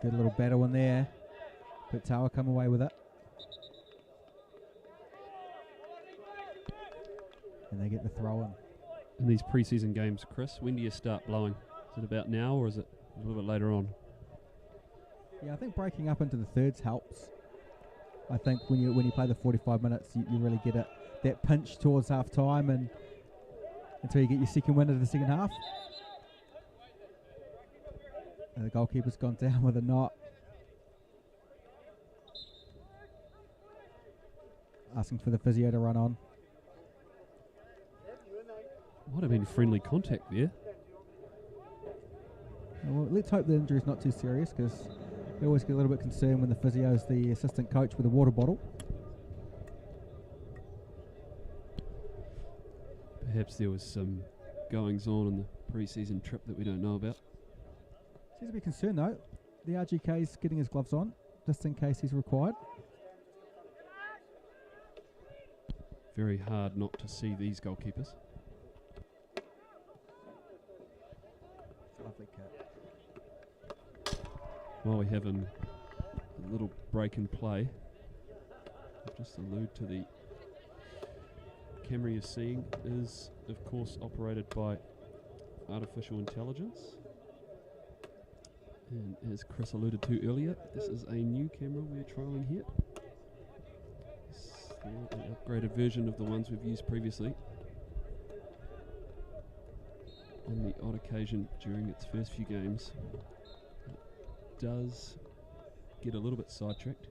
Good little battle in there, but Tawa come away with it. And they get the throw in. In these pre-season games, Chris, when do you start blowing? Is it about now, or is it a little bit later on? Yeah, I think breaking up into the thirds helps. I think when you play the 45 minutes, you really get that pinch towards half time, and until you get your second win of the second half. And the goalkeeper's gone down with a knot. Asking for the physio to run on. Might have been friendly contact there. Well, let's hope the injury's not too serious, because they always get a little bit concerned when the physio's the assistant coach with a water bottle. Perhaps there was some goings on in the pre-season trip that we don't know about. Seems to be concerned though. The RGK's getting his gloves on, just in case he's required. Very hard not to see these goalkeepers. Lovely cat. While we have a little break in play, I'll just allude to the camera you're seeing is, of course, operated by artificial intelligence. And as Chris alluded to earlier, this is a new camera we're trialling here. It's an upgraded version of the ones we've used previously. On the odd occasion during its first few games, it does get a little bit sidetracked.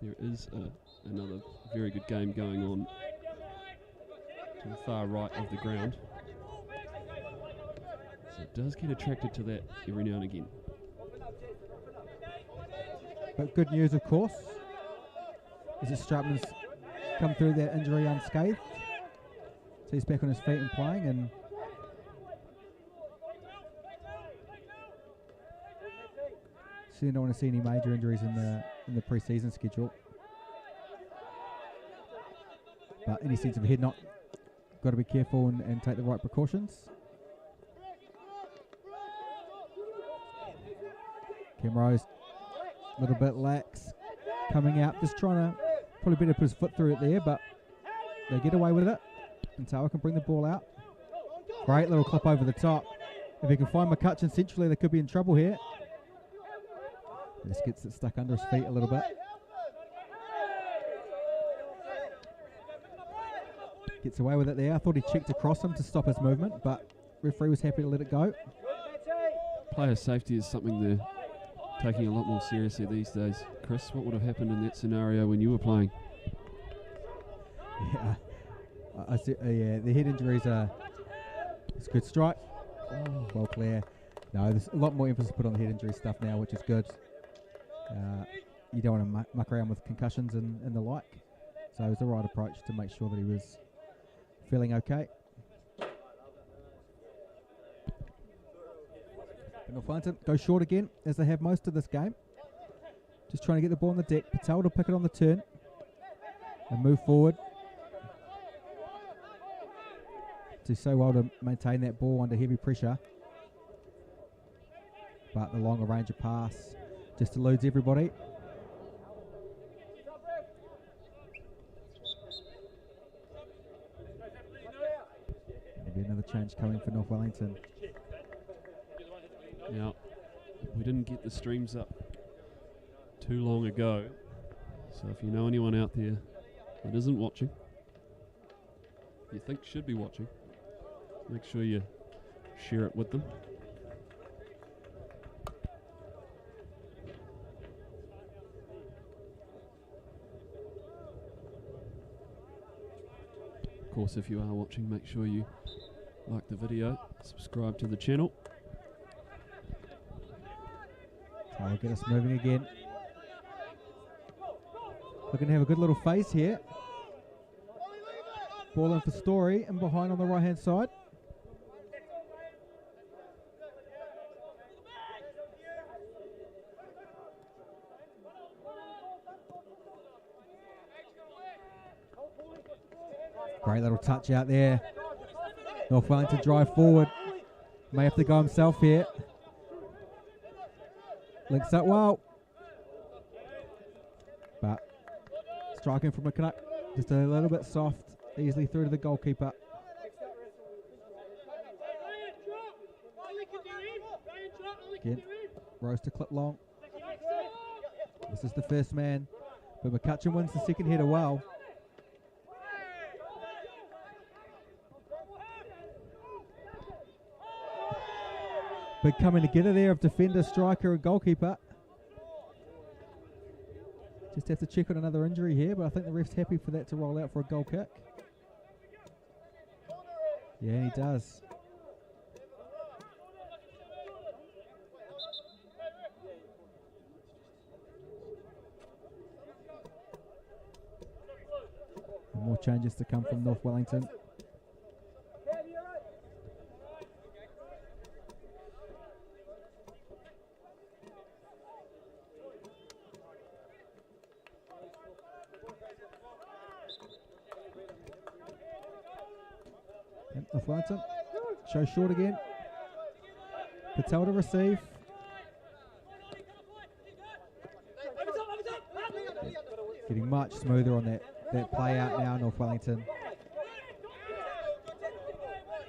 There is another very good game going on to the far right of the ground. So it does get attracted to that every now and again. But good news, of course, is that Strapman's come through that injury unscathed. So he's back on his feet and playing, and so you don't want to see any major injuries in the pre-season schedule. But any sense of head knock, got to be careful and take the right precautions. Cam Rose, a little bit lax, coming out, just trying to probably better put his foot through it there, but they get away with it. And Tawa can bring the ball out. Great little clip over the top. If he can find McCutcheon centrally, they could be in trouble here. Just gets it stuck under his feet a little bit. Gets away with it there. I thought he checked across him to stop his movement, but referee was happy to let it go. Player safety is something they're taking a lot more seriously these days. Chris, what would have happened in that scenario when you were playing? Yeah. Yeah, the head injuries are. It's a good strike. Oh, well clear. No, there's a lot more emphasis put on the head injury stuff now, which is good. You don't want to muck around with concussions and the like. So it was the right approach to make sure that he was feeling okay. North Wellington go short again, as they have most of this game. Just trying to get the ball on the deck. Petone will pick it on the turn and move forward. Do so well to maintain that ball under heavy pressure, but the longer range of pass just eludes everybody. Maybe another change coming for North Wellington. Now, we didn't get the streams up too long ago, so if you know anyone out there that isn't watching, you think should be watching, make sure you share it with them. Of course, if you are watching, make sure you like the video, subscribe to the channel. I'll get us moving again. Looking to have a good little phase here. Ball in for Story and behind on the right hand side. Great little touch out there. North Wellington drive forward. May have to go himself here. Links up well. But striking from a Canuck. Just a little bit soft. Easily through to the goalkeeper. Again, Rose to clip long. This is the first man. But McCutcheon wins the second header well. Big coming together there of defender, striker and goalkeeper. Just have to check on another injury here, but I think the ref's happy for that to roll out for a goal kick. Yeah, and he does. And more changes to come from North Wellington. North Wellington, show short again. Petone to receive. Getting much smoother on that play out now, North Wellington.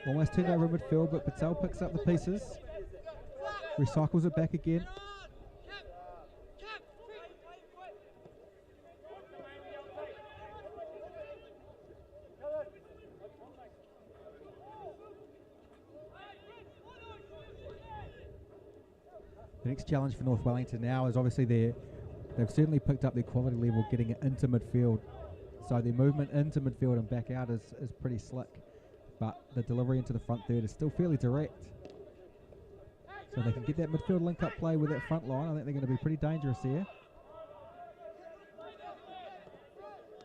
Almost turned over midfield, but Petone picks up the pieces. Recycles it back again. The next challenge for North Wellington now is obviously they've certainly picked up their quality level getting it into midfield. So their movement into midfield and back out is pretty slick. But the delivery into the front third is still fairly direct. So they can get that midfield link-up play with that front line. I think they're going to be pretty dangerous here.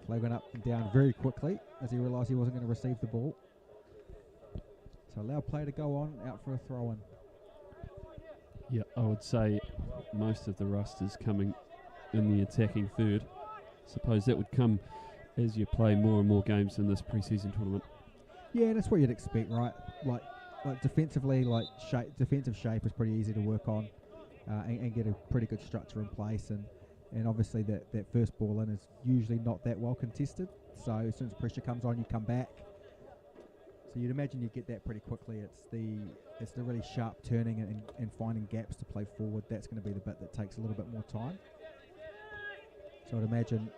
Play went up and down very quickly as he realised he wasn't going to receive the ball. So allow play to go on, out for a throw-in. Yeah, I would say most of the rust is coming in the attacking third. Suppose that would come as you play more and more games in this pre-season tournament. Yeah, that's what you'd expect, right? Like defensively, defensive shape is pretty easy to work on and get a pretty good structure in place. And obviously that first ball in is usually not that well contested. So as soon as pressure comes on, you come back. So you'd imagine you get that pretty quickly. It's the really sharp turning and finding gaps to play forward. That's going to be the bit that takes a little bit more time. So I'd imagine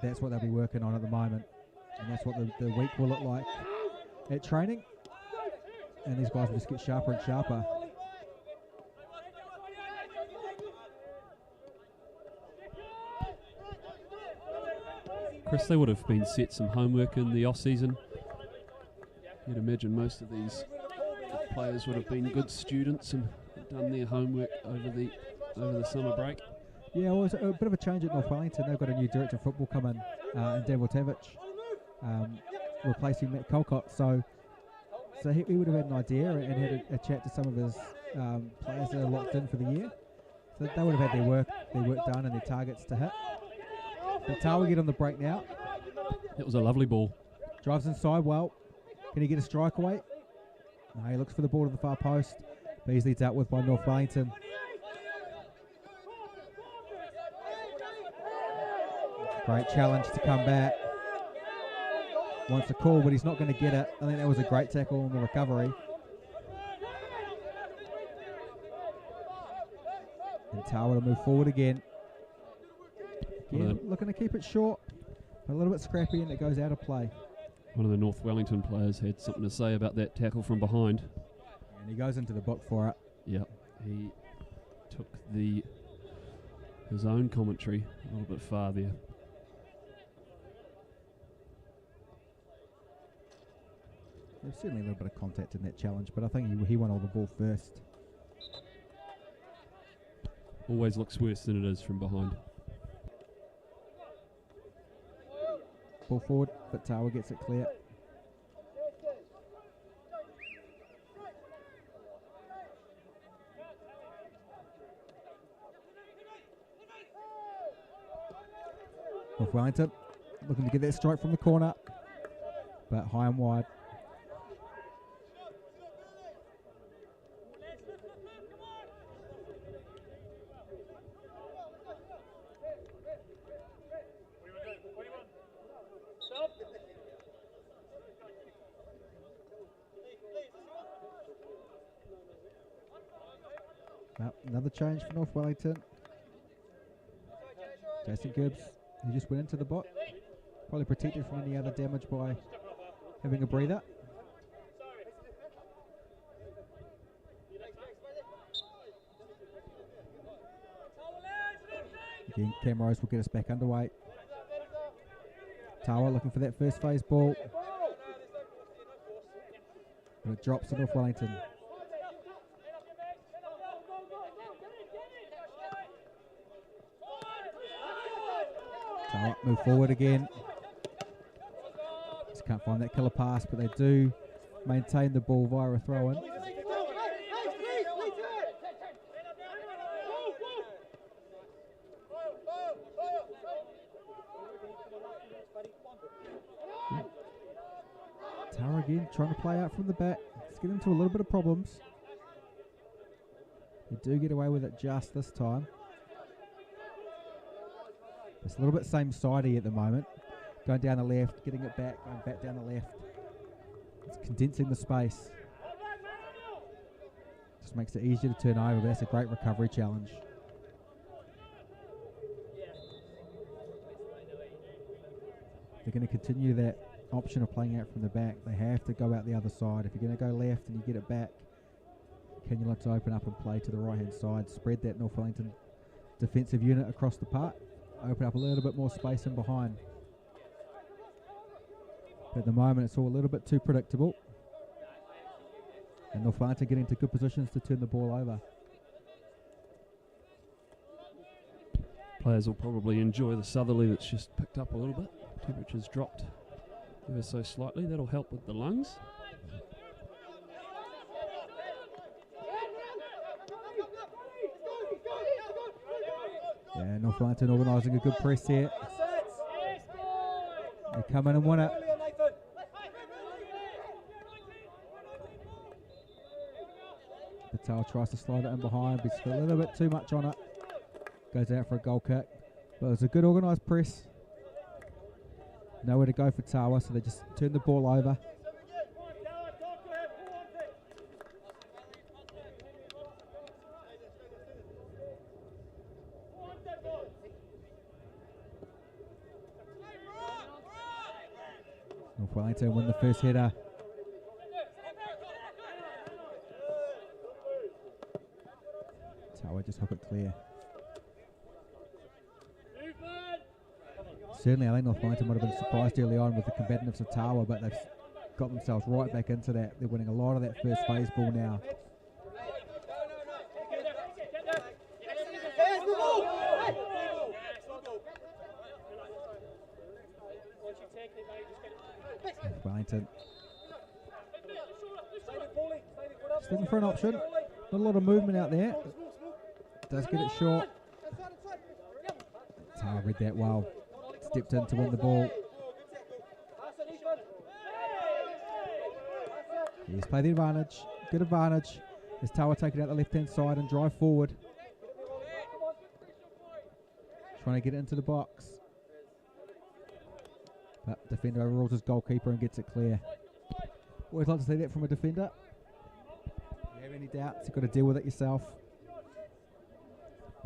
that's what they'll be working on at the moment. And that's what the week will look like at training. And these guys will just get sharper and sharper. Chris, they would have been set some homework in the off-season. You'd imagine most of these players would have been good students and done their homework over the summer break. Yeah, well, it was a bit of a change at North Wellington. They've got a new director of football coming in Dan Wojtowicz, replacing Matt Colcott. So he would have had an idea and had a chat to some of his players that are locked in for the year. So they would have had their work done and their targets to hit. But Tawa get on the break now. It was a lovely ball. Drives inside well. Can he get a strike away? No, he looks for the ball to the far post. But easily dealt with by North Wellington. Great challenge to come back. Wants a call, but he's not going to get it. I think that was a great tackle on the recovery. And Tawa to move forward again. Again, looking to keep it short, but a little bit scrappy, and it goes out of play. One of the North Wellington players had something to say about that tackle from behind. And he goes into the book for it. Yeah, he took his own commentary a little bit far there. There's certainly a little bit of contact in that challenge, but I think he won all the ball first. Always looks worse than it is from behind. ball forward, but Tawa gets it clear. North Wellington looking to get that strike from the corner, but high and wide. Another change for North Wellington. Jason Gibbs, he just went into the bot. Probably protected from any other damage by having a breather. Again, Cam Rose will get us back underway. Tawa looking for that first phase ball. And it drops to North Wellington. Tawa move forward again. Just can't find that killer pass, but they do maintain the ball via a throw-in. Tawa again trying to play out from the back. Let's get into a little bit of problems. They do get away with it just this time. It's a little bit same-sidey at the moment. Going down the left, getting it back, going back down the left. It's condensing the space. Just makes it easier to turn over, but that's a great recovery challenge. They're going to continue that option of playing out from the back. They have to go out the other side. If you're going to go left and you get it back, can you let to open up and play to the right-hand side? Spread that North Wellington defensive unit across the park. Open up a little bit more space in behind. But at the moment, it's all a little bit too predictable. And North Wellington getting into good positions to turn the ball over. Players will probably enjoy the southerly that's just picked up a little bit. Temperature's dropped ever so slightly. That'll help with the lungs. Yeah, North Wellington organising a good press here. They come in and win it. Petone tries to slide it in behind, but it's a little bit too much on it. Goes out for a goal kick. But it was a good organised press. Nowhere to go for Tawa, so they just turn the ball over. North Wellington win the first header. Tawa just hook it clear. Certainly, I think North Wellington would have been surprised early on with the combativeness of Tawa, but they've got themselves right back into that. They're winning a lot of that first phase ball now. North Wellington just looking for an option. Not a lot of movement out there. Does get it short. Tawa read that well. Stepped in to win the ball. He's played the advantage. Good advantage. As Tawa take it out the left-hand side and drive forward. Trying to get it into the box. But defender overrules his goalkeeper and gets it clear. Always like to see that from a defender. If you have any doubts, you've got to deal with it yourself.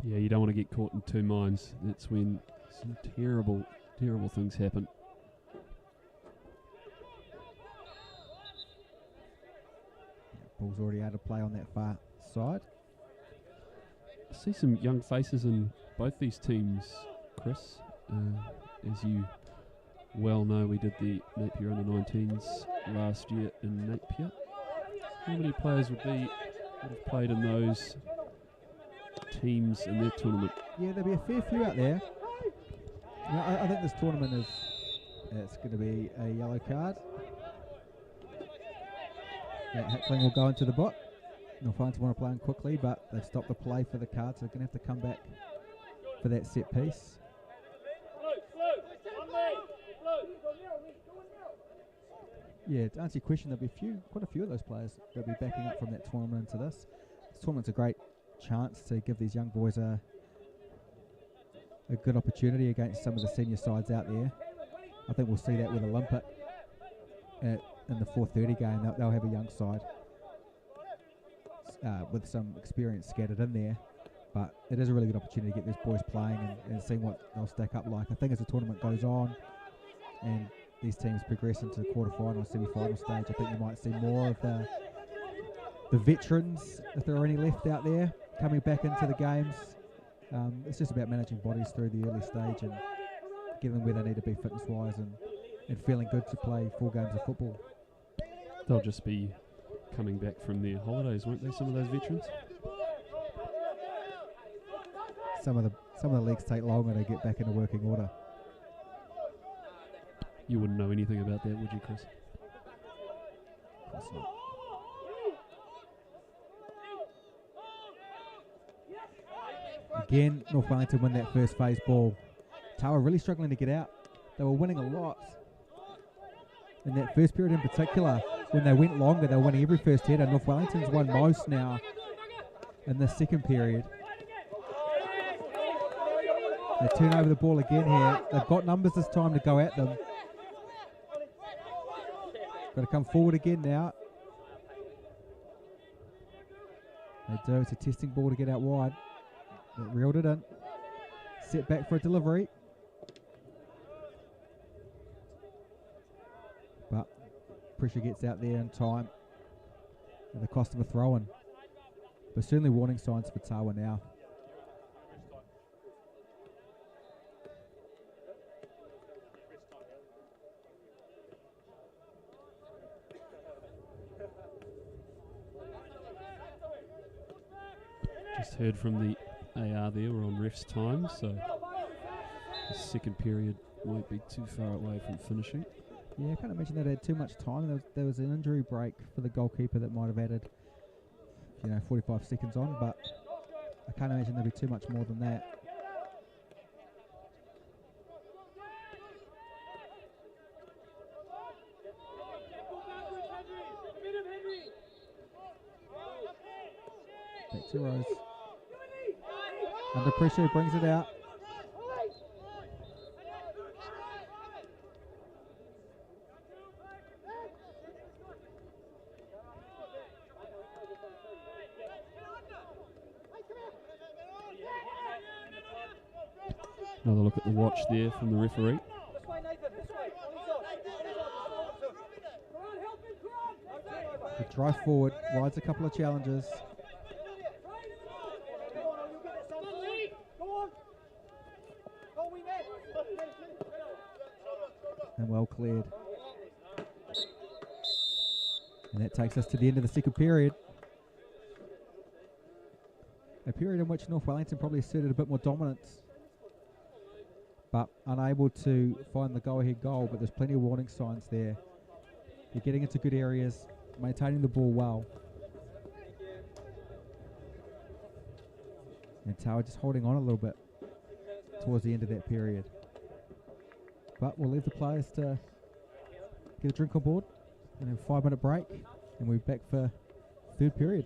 Yeah, you don't want to get caught in two minds. That's when some terrible, terrible things happen. Ball's already out of play on that far side. I see some young faces in both these teams, Chris. As you well know, we did the Napier under-19s last year in Napier. How many players would have played in those teams in that tournament? Yeah, there'll be a fair few out there. I think this tournament It's going to be a yellow card. That heckling will go into the bot. North Wellington want to play on quickly, but they've stopped the play for the card, so they're going to have to come back for that set piece. Yeah, to answer your question, there'll be quite a few of those players that'll be backing up from that tournament into this. This tournament's a great chance to give these young boys a good opportunity against some of the senior sides out there. I think we'll see that with Olympic in the 4:30 game. They'll have a young side with some experience scattered in there, but it is a really good opportunity to get these boys playing and seeing what they'll stack up like. I think as the tournament goes on and these teams progress into the quarter-final, semi-final stage, I think you might see more of the veterans, if there are any left out there, coming back into the games. It's just about managing bodies through the early stage and getting them where they need to be fitness-wise and feeling good to play 4 games of football. They'll just be coming back from their holidays, won't they, some of those veterans? Some of the leagues take longer to get back into working order. You wouldn't know anything about that, would you, Chris? Of course not. Again, North Wellington win that first phase ball. Tawa really struggling to get out. They were winning a lot. In that first period in particular, when they went longer, they were winning every first header. North Wellington's won most now in the second period. They turn over the ball again here. They've got numbers this time to go at them. Got to come forward again now. They do. It's a testing ball to get out wide. They reeled it in. Set back for a delivery. But pressure gets out there in time at the cost of a throw-in. But certainly warning signs for Tawa now. Just heard from the AR there, we're on ref's time, so the second period won't be too far away from finishing. Yeah, I can't imagine they had too much time. There was an injury break for the goalkeeper that might have added, 45 seconds on, but I can't imagine there'll be too much more than that. Back to Rose. Under pressure, brings it out. Another look at the watch there from the referee. Good drive forward, rides a couple of challenges. And well cleared. And that takes us to the end of the second period. A period in which North Wellington probably asserted a bit more dominance, but unable to find the go-ahead goal. But there's plenty of warning signs there. They're getting into good areas, maintaining the ball well. And Tawa just holding on a little bit towards the end of that period. But we'll leave the players to get a drink on board and have a 5-minute break, and we're back for third period.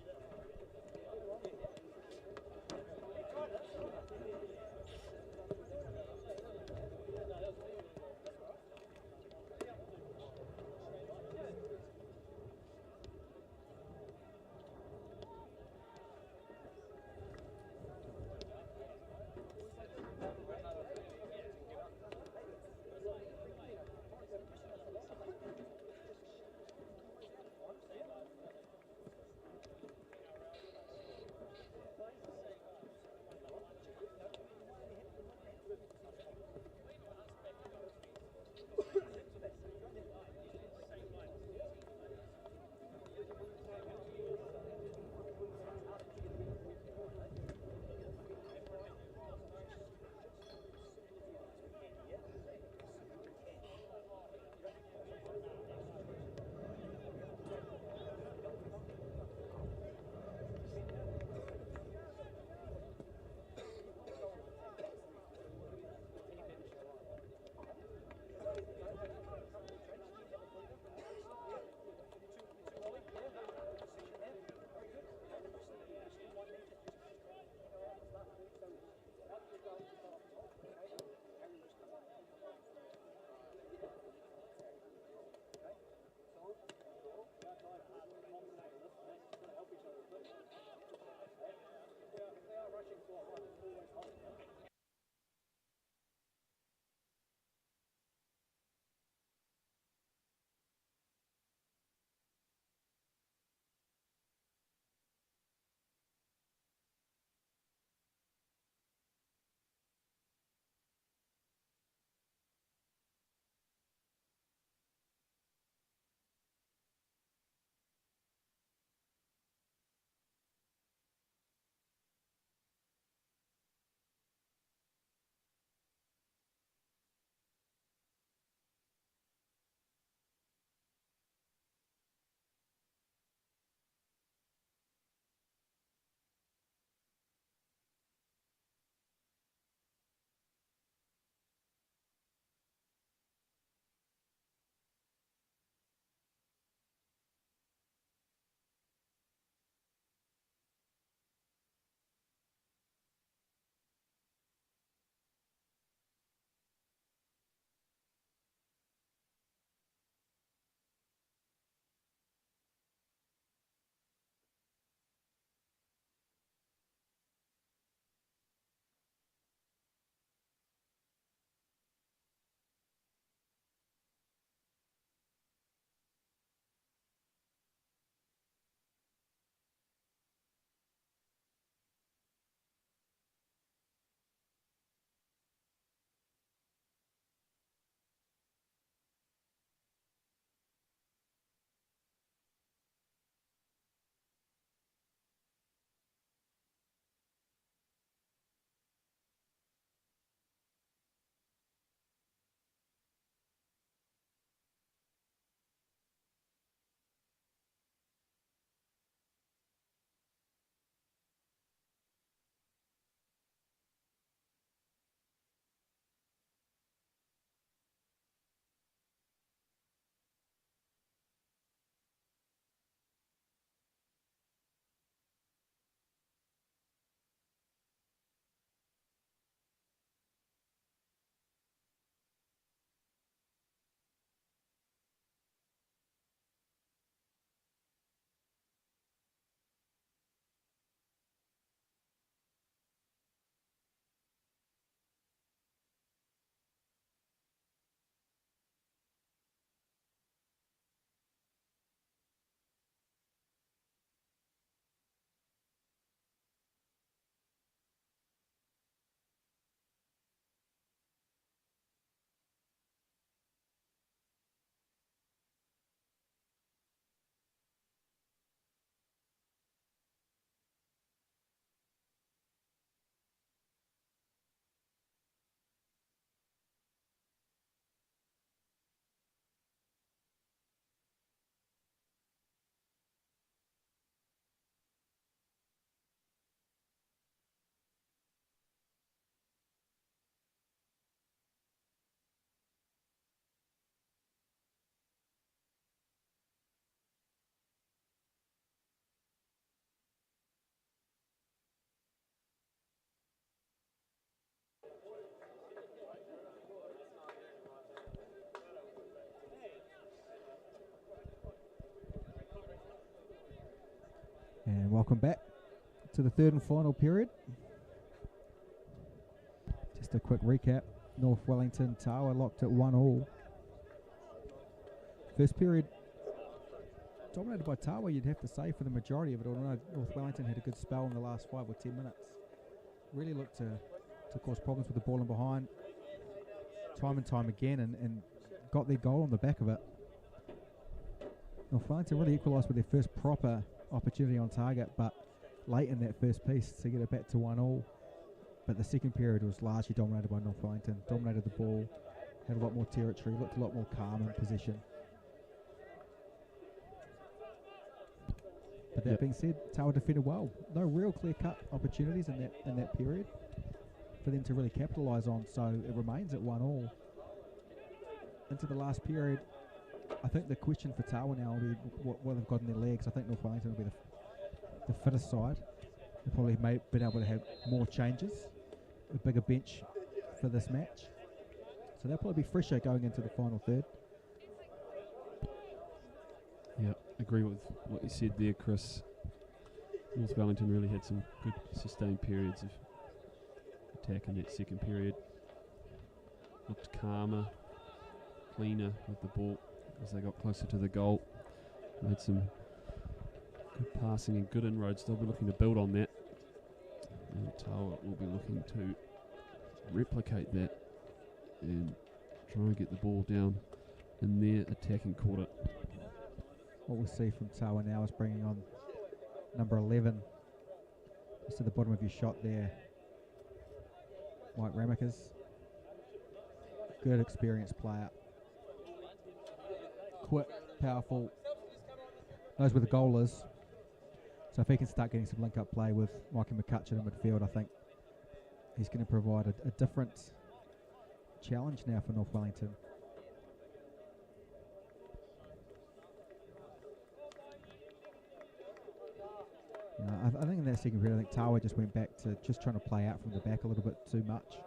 welcome back to the third and final period. Just a quick recap. North Wellington Tawa locked at 1-1. First period dominated by Tawa, you'd have to say, for the majority of it, although North Wellington had a good spell in the last 5 or 10 minutes. Really looked to cause problems with the ball in behind time and time again, and got their goal on the back of it. North Wellington really equalised with their first proper opportunity on target, but late in that first piece to get it back to 1-1. But the second period was largely dominated by North Wellington. Dominated the ball, had a lot more territory, looked a lot more calm in possession. But that being said, Tawa defended well. No real clear-cut opportunities in that period for them to really capitalise on, so it remains at 1-1. Into the last period, I think the question for Tawa now will be what they've got in their legs. I think North Wellington will be the fittest side. They've probably been able to have more changes, a bigger bench for this match. So they'll probably be fresher going into the final third. Yeah, agree with what you said there, Chris. North Wellington really had some good sustained periods of attack in that second period. Looked calmer, cleaner with the ball as they got closer to the goal. Made some good passing and good inroads. They'll be looking to build on that. And Tawa will be looking to replicate that and try and get the ball down in their attacking quarter. What we'll see from Tawa now is bringing on number 11, just at the bottom of your shot there, Mike Ramakas. Good experienced player. Quick, powerful, knows where the goal is. So if he can start getting some link-up play with Mikey McCutcheon in midfield, I think he's going to provide a different challenge now for North Wellington. I think in that second period, I think Tawa just went back to just trying to play out from the back a little bit too much.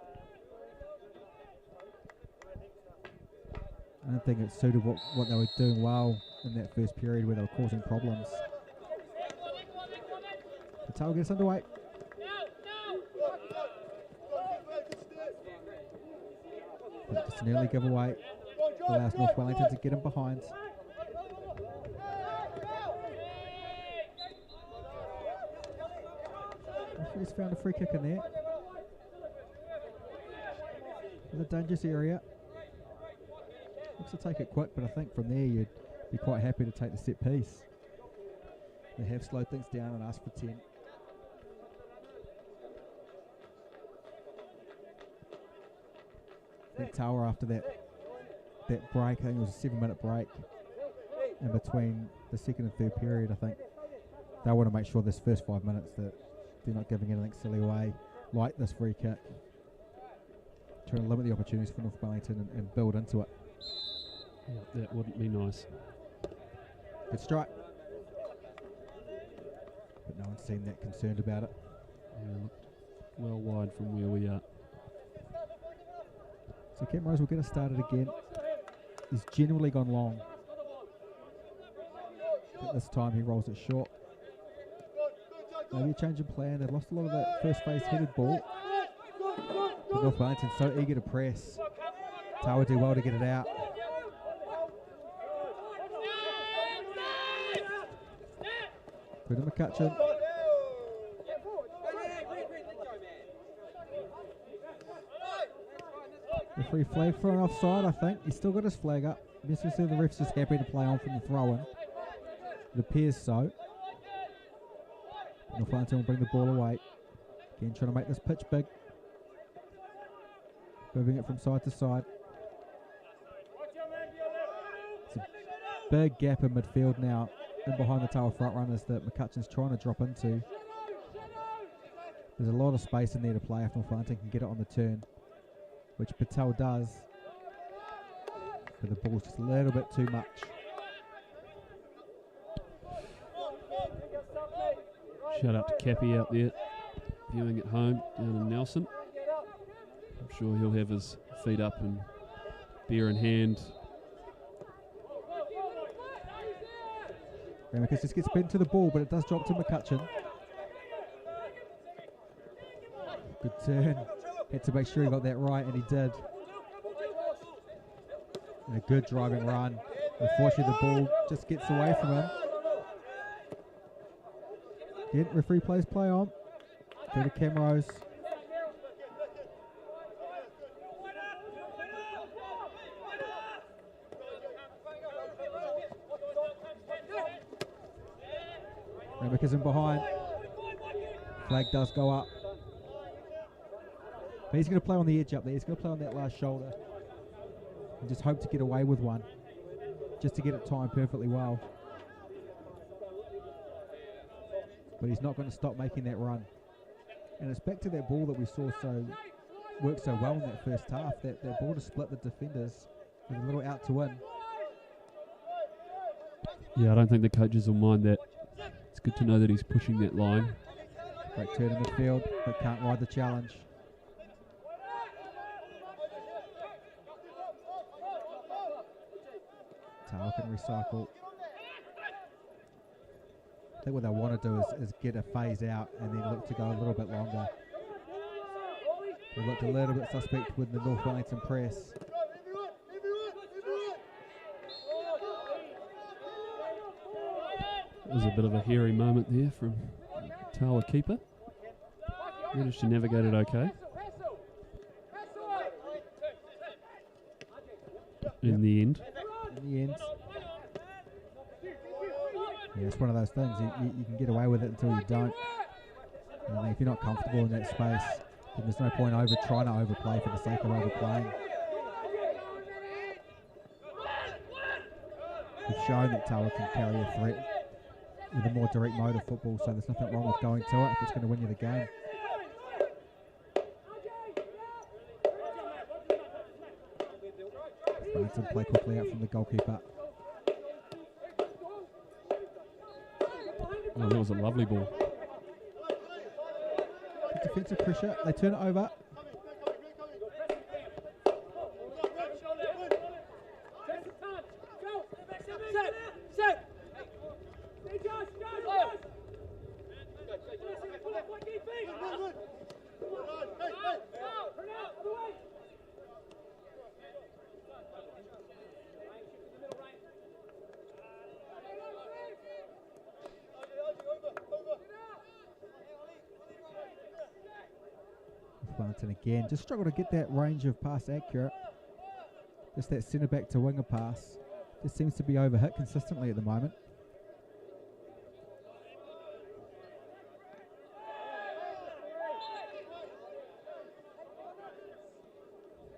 I don't think it suited what they were doing well in that first period where they were causing problems. But Tawa gets underway. But just an early giveaway allows North Wellington to get him behind. Referee's found a free kick in there. It's a dangerous area. Looks to take it quick, but I think from there you'd be quite happy to take the set piece. They have slowed things down and asked for 10. I think Tawa, after that break, I think it was a 7-minute break in between the second and third period, I think they want to make sure this first 5 minutes that they're not giving anything silly away, like this free kick. Trying to limit the opportunities for North Wellington and build into it. Yeah, that wouldn't be nice. Good strike. But no one seemed that concerned about it. Yeah, looked well wide from where we are. So Cam Rose will get us started again. He's generally gone long, but this time he rolls it short. Maybe a change in plan. They've lost a lot of that first phase headed ball. But North Wellington so eager to press. Tawa do well to get it out. Good to McCutcheon. Referee flag for an offside, I think. He's still got his flag up. Obviously the ref's just happy to play on from the throw-in. It appears so. North Wellington will bring the ball away. Again, trying to make this pitch big. Moving it from side to side. It's a big gap in midfield now, in behind the Tawa front runners that McCutcheon's trying to drop into. There's a lot of space in there to play if North Wellington can get it on the turn, which Petone does. But the ball's just a little bit too much. Shout out to Cappy out there, viewing at home down in Nelson. I'm sure he'll have his feet up and beer in hand. Ramakas just gets bent to the ball, but it does drop to McCutcheon. Good turn. Had to make sure he got that right, and he did. And a good driving run. Unfortunately, the ball just gets away from him. Again, referee plays play on. Through to Camrose. Remick is in behind. Flag does go up. But he's going to play on the edge up there. He's going to play on that last shoulder. And just hope to get away with one. Just to get it timed perfectly well. But he's not going to stop making that run. And it's back to that ball that we saw work so well in that first half. That ball to split the defenders with a little out to win. Yeah, I don't think the coaches will mind that. It's good to know that he's pushing that line. Great turn in midfield, but can't ride the challenge. Tawa can recycle. I think what they want to do is get a phase out and then look to go a little bit longer. They looked a little bit suspect with the North Wellington press. It was a bit of a hairy moment there from Tawa keeper. Managed to navigate it okay. In the end. Yeah, it's one of those things. You can get away with it until you don't. And if you're not comfortable in that space, then there's no point trying to overplay for the sake of overplaying. We've shown that Tawa can carry a threat with a more direct mode of football, so there's nothing wrong with going to it if it's going to win you the game. Wellington play quickly out from the goalkeeper. Oh, that was a lovely ball. Good defensive pressure. They turn it over. Wellington again, just struggle to get that range of pass accurate. Just that centre back to winger pass. Just seems to be overhit consistently at the moment.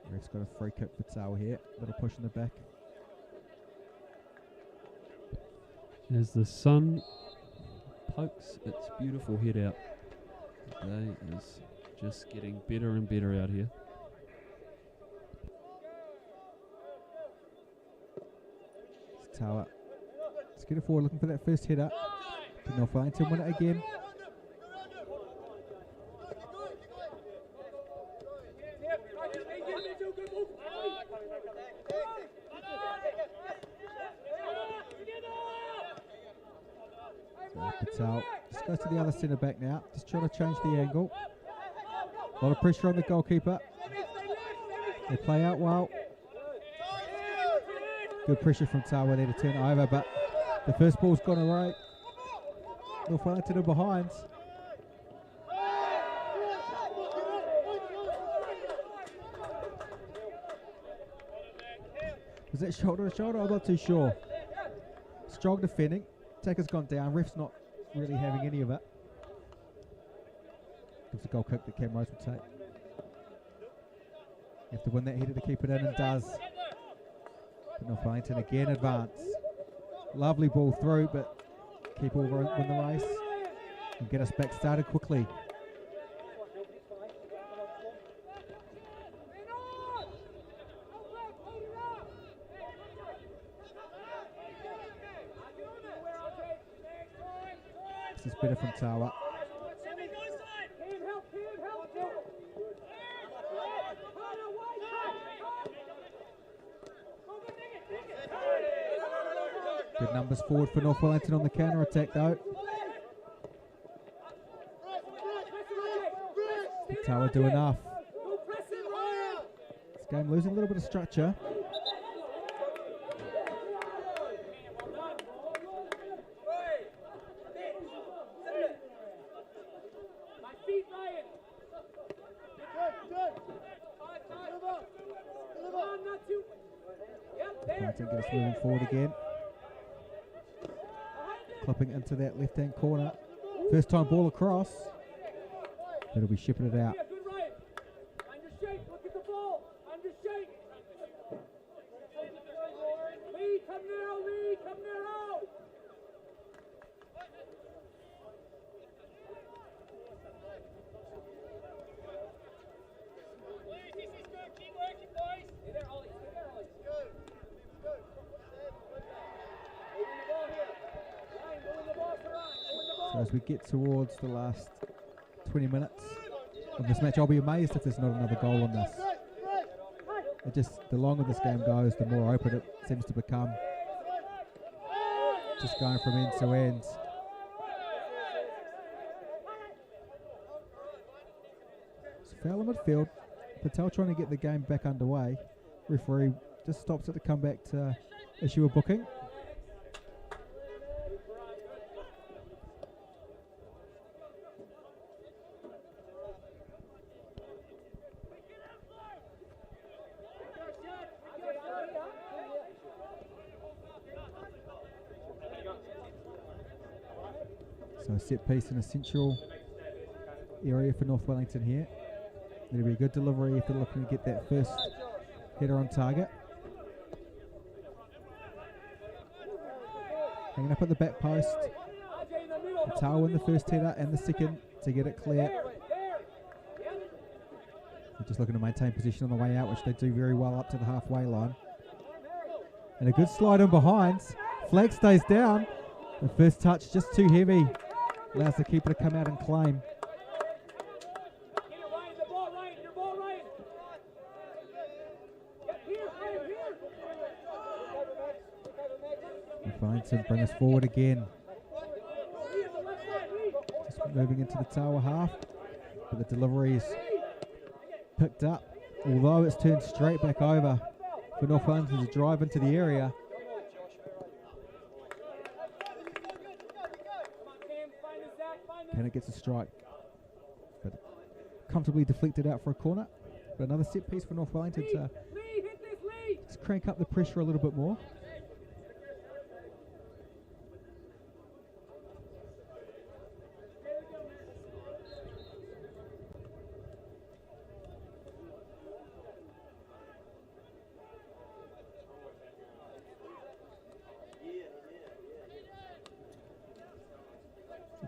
Ref's got a free kick for Tawa here. Little push in the back. As the sun pokes its beautiful head out, the day is just getting better and better out here. It's Tawa. Let's get it forward, looking for that first header. Did North Wellington win it again? Petone just goes to the other centre back now, just trying to change the angle. A lot of pressure on the goalkeeper. They play out well. Good pressure from Tawa there to turn it over, but the first ball's gone away. North Wellington are behind. Was that shoulder to shoulder? I'm not too sure. Strong defending. Tacker's gone down. Ref's not really having any of it. Gives a goal kick that Cam Rose would take. You have to win that header to keep it in, and does. But North Wellington again advance. Lovely ball through, but keep all win the race and get us back started quickly. This is better from Tawa. Good numbers forward for North Wellington on the counter-attack though. Tawa Tawa do enough. This game losing a little bit of structure. Wellington get us moving forward again. Clipping into that left-hand corner. First time ball across. It'll be shipping it out. So as we get towards the last 20 minutes of this match, I'll be amazed if there's not another goal on this. The longer this game goes, the more open it seems to become. Just going from end to end. So foul in midfield. Petone trying to get the game back underway. Referee just stops it to come back to issue a booking. So a set piece in a central area for North Wellington here. It'll be a good delivery if they're looking to get that first header on target. Hanging up at the back post. Tawa win the first header and the second to get it clear. They're just looking to maintain position on the way out, which they do very well up to the halfway line. And a good slide in behind. Flag stays down. The first touch just too heavy. Allows the keeper to come out and claim. Wellington bring us forward again. Just moving into the Tawa half, but the delivery is picked up. Although it's turned straight back over for North Wellington to drive into the area. And it gets a strike, but comfortably deflected out for a corner. But another set piece for North Wellington to just crank up the pressure a little bit more.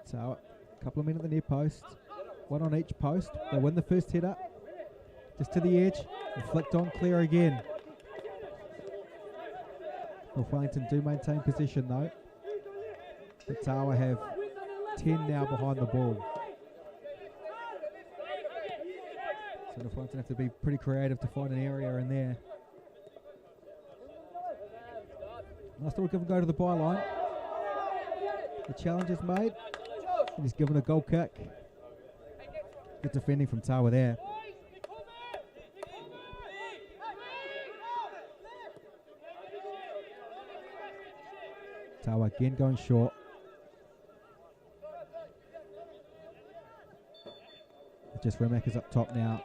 So a couple of men at the near post, one on each post. They win the first header, just to the edge, and flicked on clear again. North Wellington do maintain possession though. The Tawa have 10 now behind the ball. So North Wellington have to be pretty creative to find an area in there. Nice little give and go to the byline. The challenge is made. He's given a goal kick. Good defending from Tawa there. Tawa again going short. Just Remek is up top now.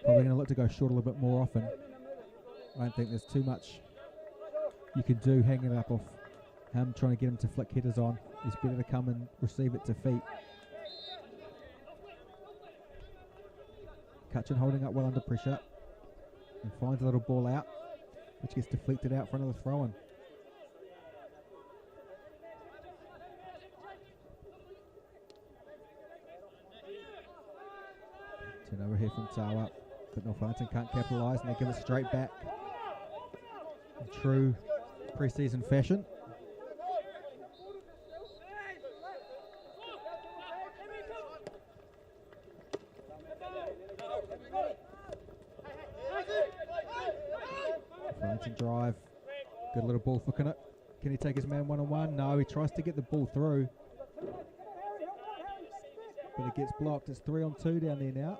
Probably going to look to go short a little bit more often. I don't think there's too much you can do hanging it up off him, trying to get him to flick headers on. He's better to come and receive it to feet. Cutchin holding up well under pressure and finds a little ball out, which gets deflected out for another throw-in. Turnover here from Tawa, but North Wellington can't capitalise and they give it straight back. In true pre-season fashion. Wellington drive, good little ball flicking it. Can he take his man one-on-one? No, he tries to get the ball through. but it gets blocked. It's 3-on-2 down there now.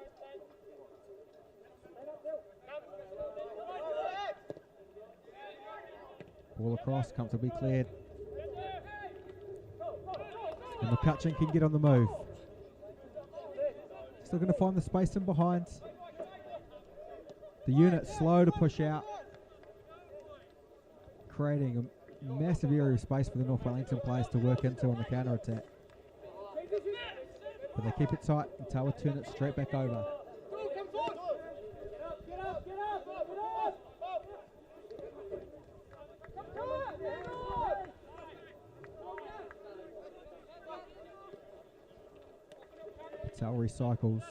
Ball across, comfortably cleared. And McCutcheon can get on the move. Still going to find the space in behind. The unit slow to push out, creating a massive area of space for the North Wellington players to work into on the counter attack. But they keep it tight and Tawa turn it straight back over. Tawa recycles.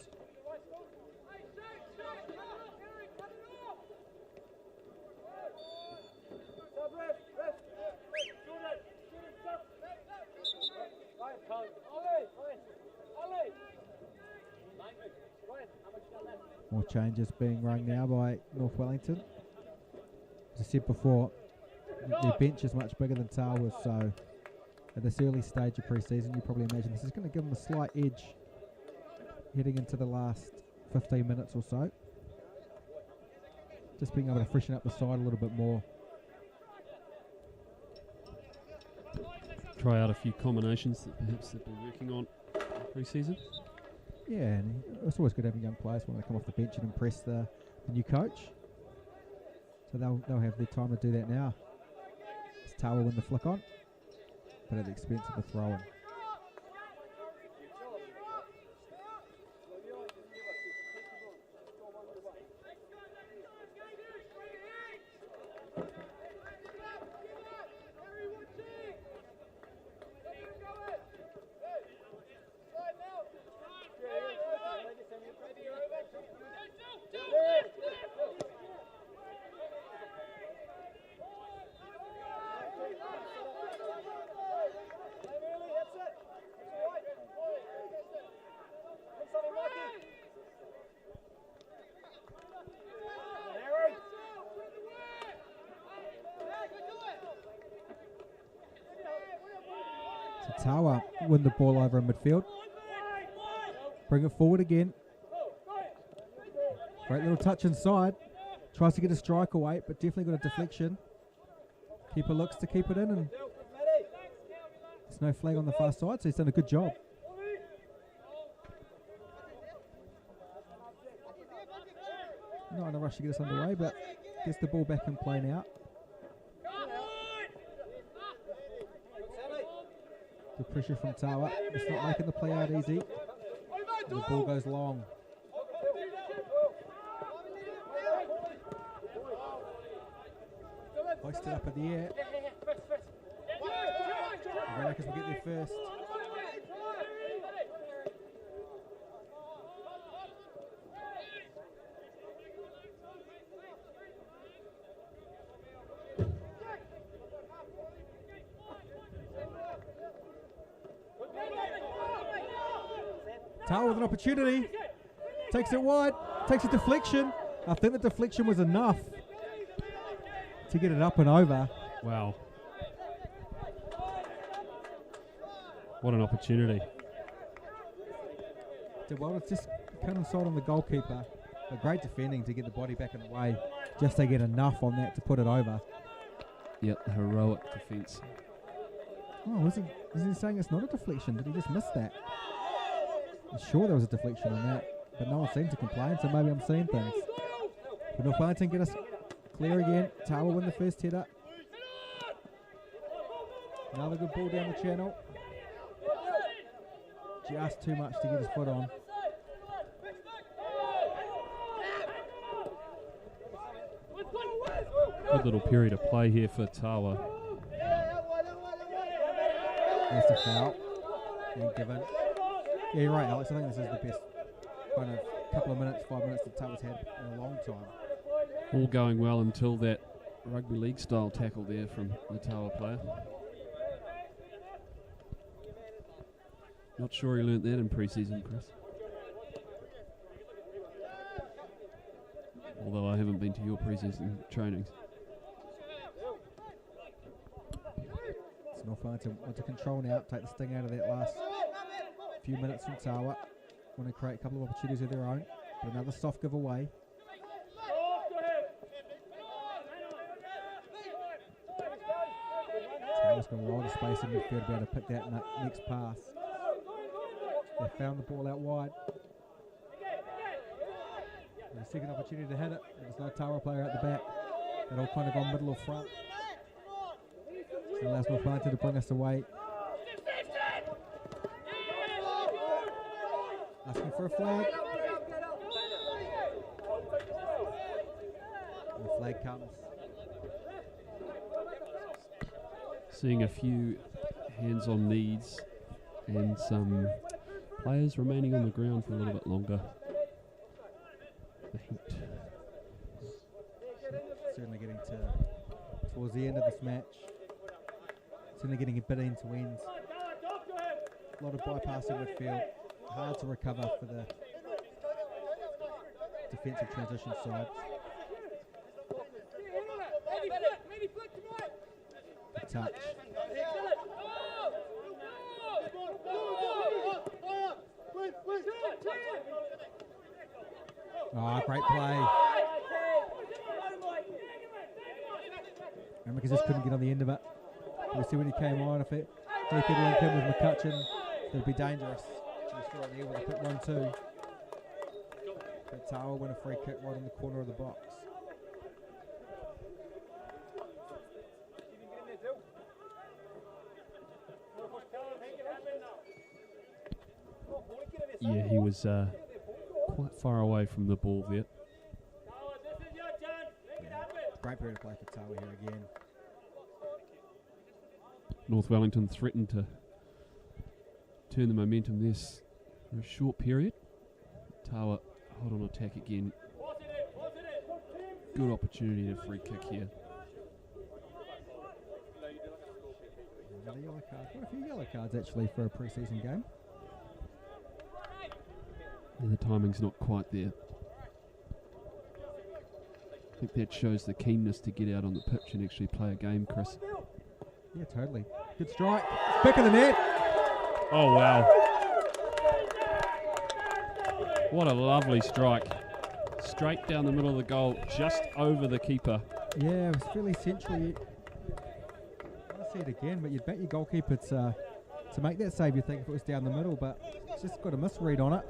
More changes being rung now by North Wellington. As I said before, their bench is much bigger than Tawa's, so at this early stage of pre-season you probably imagine this is going to give them a slight edge heading into the last 15 minutes or so. Just being able to freshen up the side a little bit more. Try out a few combinations that perhaps they've been working on pre-season. Yeah, and it's always good having young players when they come off the bench and impress the new coach. So they'll have their time to do that now. It's Tawa win the flick on, but at the expense of the throw-in. Tawa win the ball over in midfield. Bring it forward again. Great little touch inside. Tries to get a strike away, but definitely got a deflection. Keeper looks to keep it in, and there's no flag on the far side, so he's done a good job. Not in a rush to get us underway, but gets the ball back in play now. Good pressure from Tawa. It's not making the play out easy. And the ball goes long. Hoisted up in the air. The Rackers will get there first. Tawa with an opportunity. Takes it wide. Takes a deflection. I think the deflection was enough to get it up and over. Wow. What an opportunity. Did well to just cut inside on the goalkeeper. But great defending to get the body back in the way. Just to get enough on that to put it over. Yep, heroic defence. Oh, was he saying it's not a deflection? Did he just miss that? I'm sure there was a deflection on that, but no one seemed to complain, so maybe I'm seeing things. But North Wellington get us clear again. Tawa win the first header. Another good ball down the channel. Just too much to get his foot on. Good little period of play here for Tawa. That's a foul. And given. Yeah, you're right, Alex. I think this is the best kind of couple of minutes, 5 minutes that Tawa's had in a long time. All going well until that rugby league style tackle there from the Tawa player. Not sure he learnt that in pre-season, Chris. Although I haven't been to your pre-season trainings. So North Wellington want to control now, take the sting out of that last few minutes from Tawa. want to create a couple of opportunities of their own. But another soft giveaway. Tawa's got a lot of space in midfield to be able to pick that next pass. They found the ball out wide. And a second opportunity to hit it. There's no Tawa player at the back. They've all kind of gone middle or front. So allows North Wellington to bring us away. Asking for a flag. And the flag comes. Seeing a few hands on knees and some players remaining on the ground for a little bit longer. The heat. Certainly getting towards the end of this match. Certainly getting a bit end to end. A lot of bypassing midfield. Hard to recover for the defensive transition side. The touch. Oh, great play. And because just couldn't get on the end of it. We see when he came on, if he could link in with McCutcheon, it would be dangerous. Just right there with a quick 1-2. But Tawa win a free kick right in the corner of the box. Yeah, he was quite far away from the ball there. Great period of play for Tawa here again. North Wellington threatened to turn the momentum this for a short period. Tawa hot on attack again. Good opportunity to free kick here. Another yellow card. Quite a few yellow cards actually for a pre-season game. Yeah, the timing's not quite there. I think that shows the keenness to get out on the pitch and actually play a game, Chris. Yeah, totally. Good strike. Back of the net. Oh, wow. What a lovely strike. Straight down the middle of the goal, just over the keeper. Yeah, it was fairly central. I want to see it again, but you'd bet your goalkeeper to make that save, you think, if it was down the middle, but it's just got a misread on it.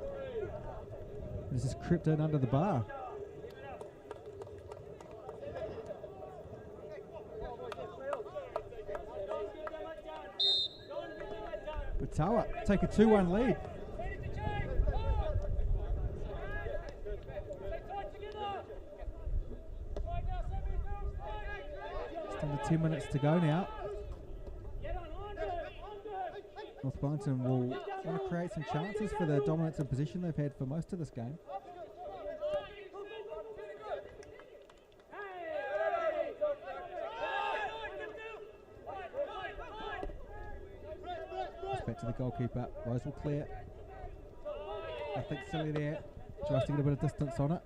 It's just crept in under the bar. But Tawa take a 2-1 lead. Just under 10 minutes to go now. North Wellington will want to create some chances for the dominance and position they've had for most of this game. Just back to the goalkeeper. Rose will clear. I think silly there. Tries to get a bit of distance on it.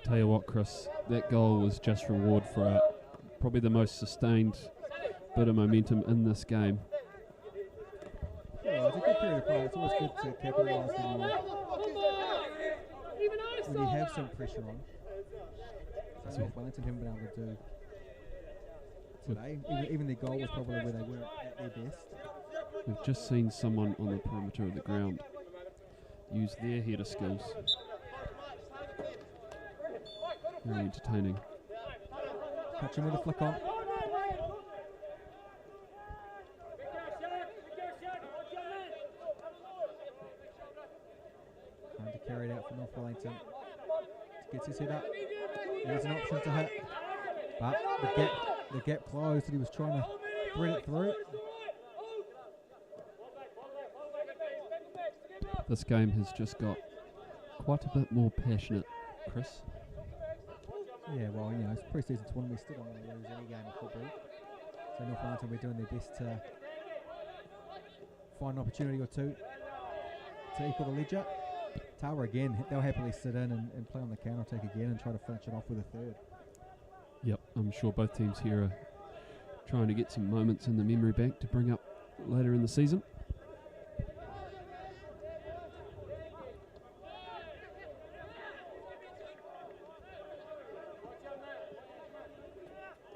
Tell you what, Chris, that goal was just reward for probably the most sustained bit of momentum in this game. Yeah, it's a good period of play. It's always good to capitalise when you have some pressure on. So North Wellington haven't been able to do today. Even their goal was probably where they were at their best. We've just seen someone on the perimeter of the ground use their header skills. Very entertaining. Catching with a flick on. Trying to carry it out for North Wellington. Gets his head up. There's an option to hit. But the gap closed and he was trying to thread it through. This game has just got quite a bit more passionate, Chris. Yeah, well, you know, it's pre-season tournament. We still don't want to lose any game of football. So North Wellington, we're doing their best to find an opportunity or two to equal the ledger. Tawa again, they'll happily sit in and play on the counter-attack again and try to finish it off with a third. Yep, I'm sure both teams here are trying to get some moments in the memory bank to bring up later in the season.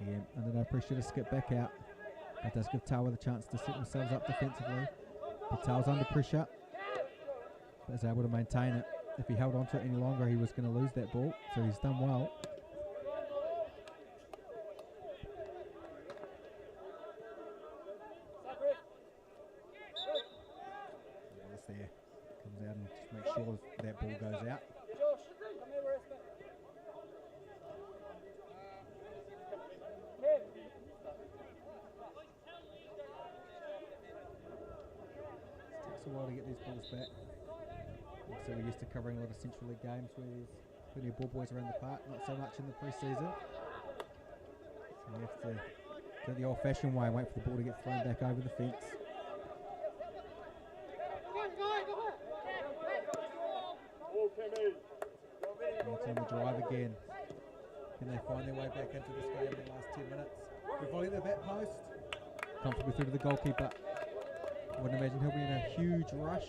Again, under no pressure to skip back out. It does give Tawa the chance to set themselves up defensively. Patel's under pressure, but is able to maintain it. If he held on to it any longer, he was going to lose that ball, so he's done well. Wallace there comes out and just makes sure that ball goes out. Takes a while to get these balls back. So we're used to covering a lot of Central League games where there's plenty of ball boys around the park, not so much in the pre-season. So we have to go the old-fashioned way and wait for the ball to get thrown back over the fence. On the drive again. Can they find their way back into this game in the last 10 minutes? We're volleying the back post. Comfortably through to the goalkeeper. I wouldn't imagine he'll be in a huge rush.